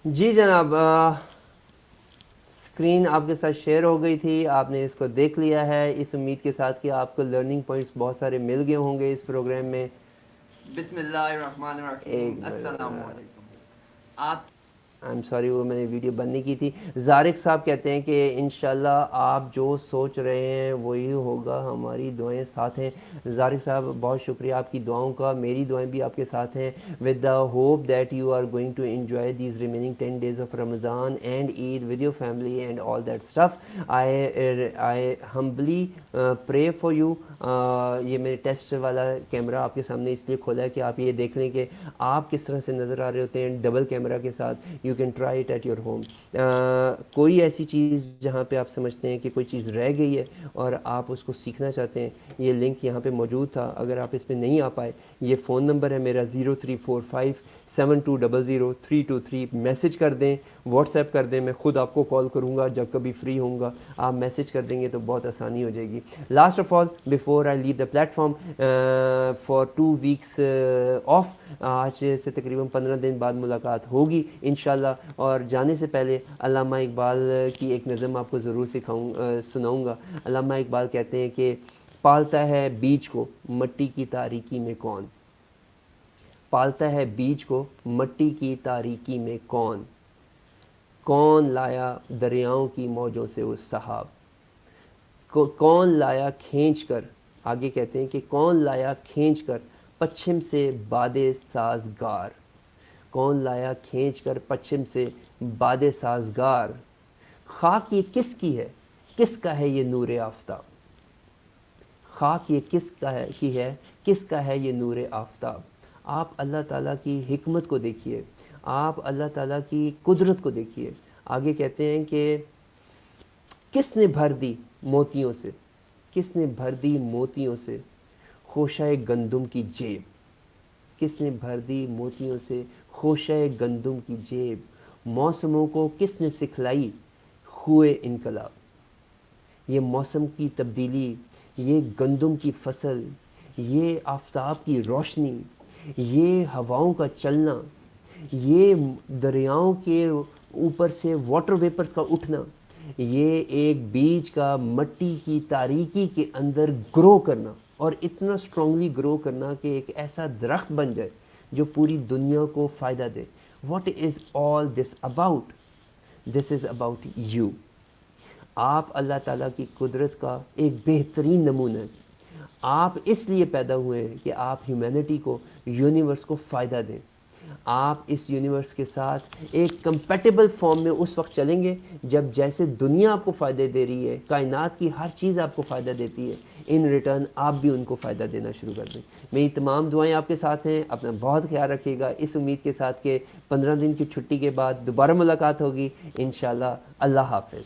جی جناب, اسکرین آپ کے ساتھ شیئر ہو گئی تھی, آپ نے اس کو دیکھ لیا ہے, اس امید کے ساتھ کہ آپ کو لرننگ پوائنٹس بہت سارے مل گئے ہوں گے اس پروگرام میں. بسم اللہ الرحمن الرحیم. السلام علیکم. آپ آئی ایم سوری, وہ میں نے ویڈیو بند نہیں کی تھی. زارق صاحب کہتے ہیں کہ انشاءاللہ آپ جو سوچ رہے ہیں وہی ہوگا, ہماری دعائیں ساتھ ہیں. زارق صاحب بہت شکریہ آپ کی دعاؤں کا, میری دعائیں بھی آپ کے ساتھ ہیں. With the hope that you are going to enjoy these remaining 10 days of Ramzan and Eid with your family and all that stuff. I humbly pray for you. یہ میرے ٹیسٹ والا کیمرہ آپ کے سامنے اس لیے کھولا ہے کہ آپ یہ دیکھ لیں کہ آپ کس طرح سے نظر آ رہے ہوتے ہیں ڈبل کیمرہ کے ساتھ. You can try it at your home. کوئی ایسی چیز جہاں پہ آپ سمجھتے ہیں کہ کوئی چیز رہ گئی ہے اور آپ اس کو سیکھنا چاہتے ہیں, یہ لنک یہاں پہ موجود تھا. اگر آپ اس پہ نہیں آ پائے, یہ فون نمبر ہے میرا 0345 72003223 میسج کر دیں, واٹس ایپ کر دیں, میں خود آپ کو کال کروں گا جب کبھی فری ہوں گا. آپ میسج کر دیں گے تو بہت آسانی ہو جائے گی. Last of all before I leave the platform for 2 weeks off, آج سے تقریباً 15 دن بعد ملاقات ہوگی انشاءاللہ. اور جانے سے پہلے علامہ اقبال کی ایک نظم آپ کو ضرور سناؤں گا. علامہ اقبال کہتے ہیں کہ پالتا ہے بیج کو مٹی کی تاریکی میں کون, پالتا ہے بیج کو مٹی کی تاریکی میں کون, کون لایا دریاؤں کی موجوں سے اس سحاب, کون لایا کھینچ کر, آگے کہتے ہیں کہ کون لایا کھینچ کر پچھم سے باد سازگار, کون لایا کھینچ کر پچھم سے باد سازگار, خاک یہ کس کی ہے, کس کا ہے یہ نور آفتاب, خاک یہ کس کا ہے کی ہے, کس کا ہے یہ نور آفتاب. آپ اللہ تعالیٰ کی حکمت کو دیکھیے, آپ اللہ تعالیٰ کی قدرت کو دیکھیے. آگے کہتے ہیں کہ کس نے بھر دی موتیوں سے, کس نے بھر دی موتیوں سے خوشہ گندم کی جیب, کس نے بھر دی موتیوں سے خوشہ گندم کی جیب, موسموں کو کس نے سکھلائی خوئے انقلاب. یہ موسم کی تبدیلی, یہ گندم کی فصل, یہ آفتاب کی روشنی, یہ ہواؤں کا چلنا, یہ دریاؤں کے اوپر سے واٹر ویپرز کا اٹھنا, یہ ایک بیج کا مٹی کی تاریکی کے اندر گرو کرنا, اور اتنا اسٹرانگلی گرو کرنا کہ ایک ایسا درخت بن جائے جو پوری دنیا کو فائدہ دے. What is all this about? This is about you. آپ اللہ تعالیٰ کی قدرت کا ایک بہترین نمونہ ہیں. آپ اس لیے پیدا ہوئے ہیں کہ آپ ہیومینٹی کو, یونیورس کو فائدہ دیں. آپ اس یونیورس کے ساتھ ایک کمپیٹیبل فارم میں اس وقت چلیں گے جب جیسے دنیا آپ کو فائدہ دے رہی ہے, کائنات کی ہر چیز آپ کو فائدہ دیتی ہے, ان ریٹرن آپ بھی ان کو فائدہ دینا شروع کر دیں. میری تمام دعائیں آپ کے ساتھ ہیں. اپنا بہت خیال رکھیے گا, اس امید کے ساتھ کہ 15 دن کی چھٹی کے بعد دوبارہ ملاقات ہوگی انشاءاللہ. اللہ حافظ.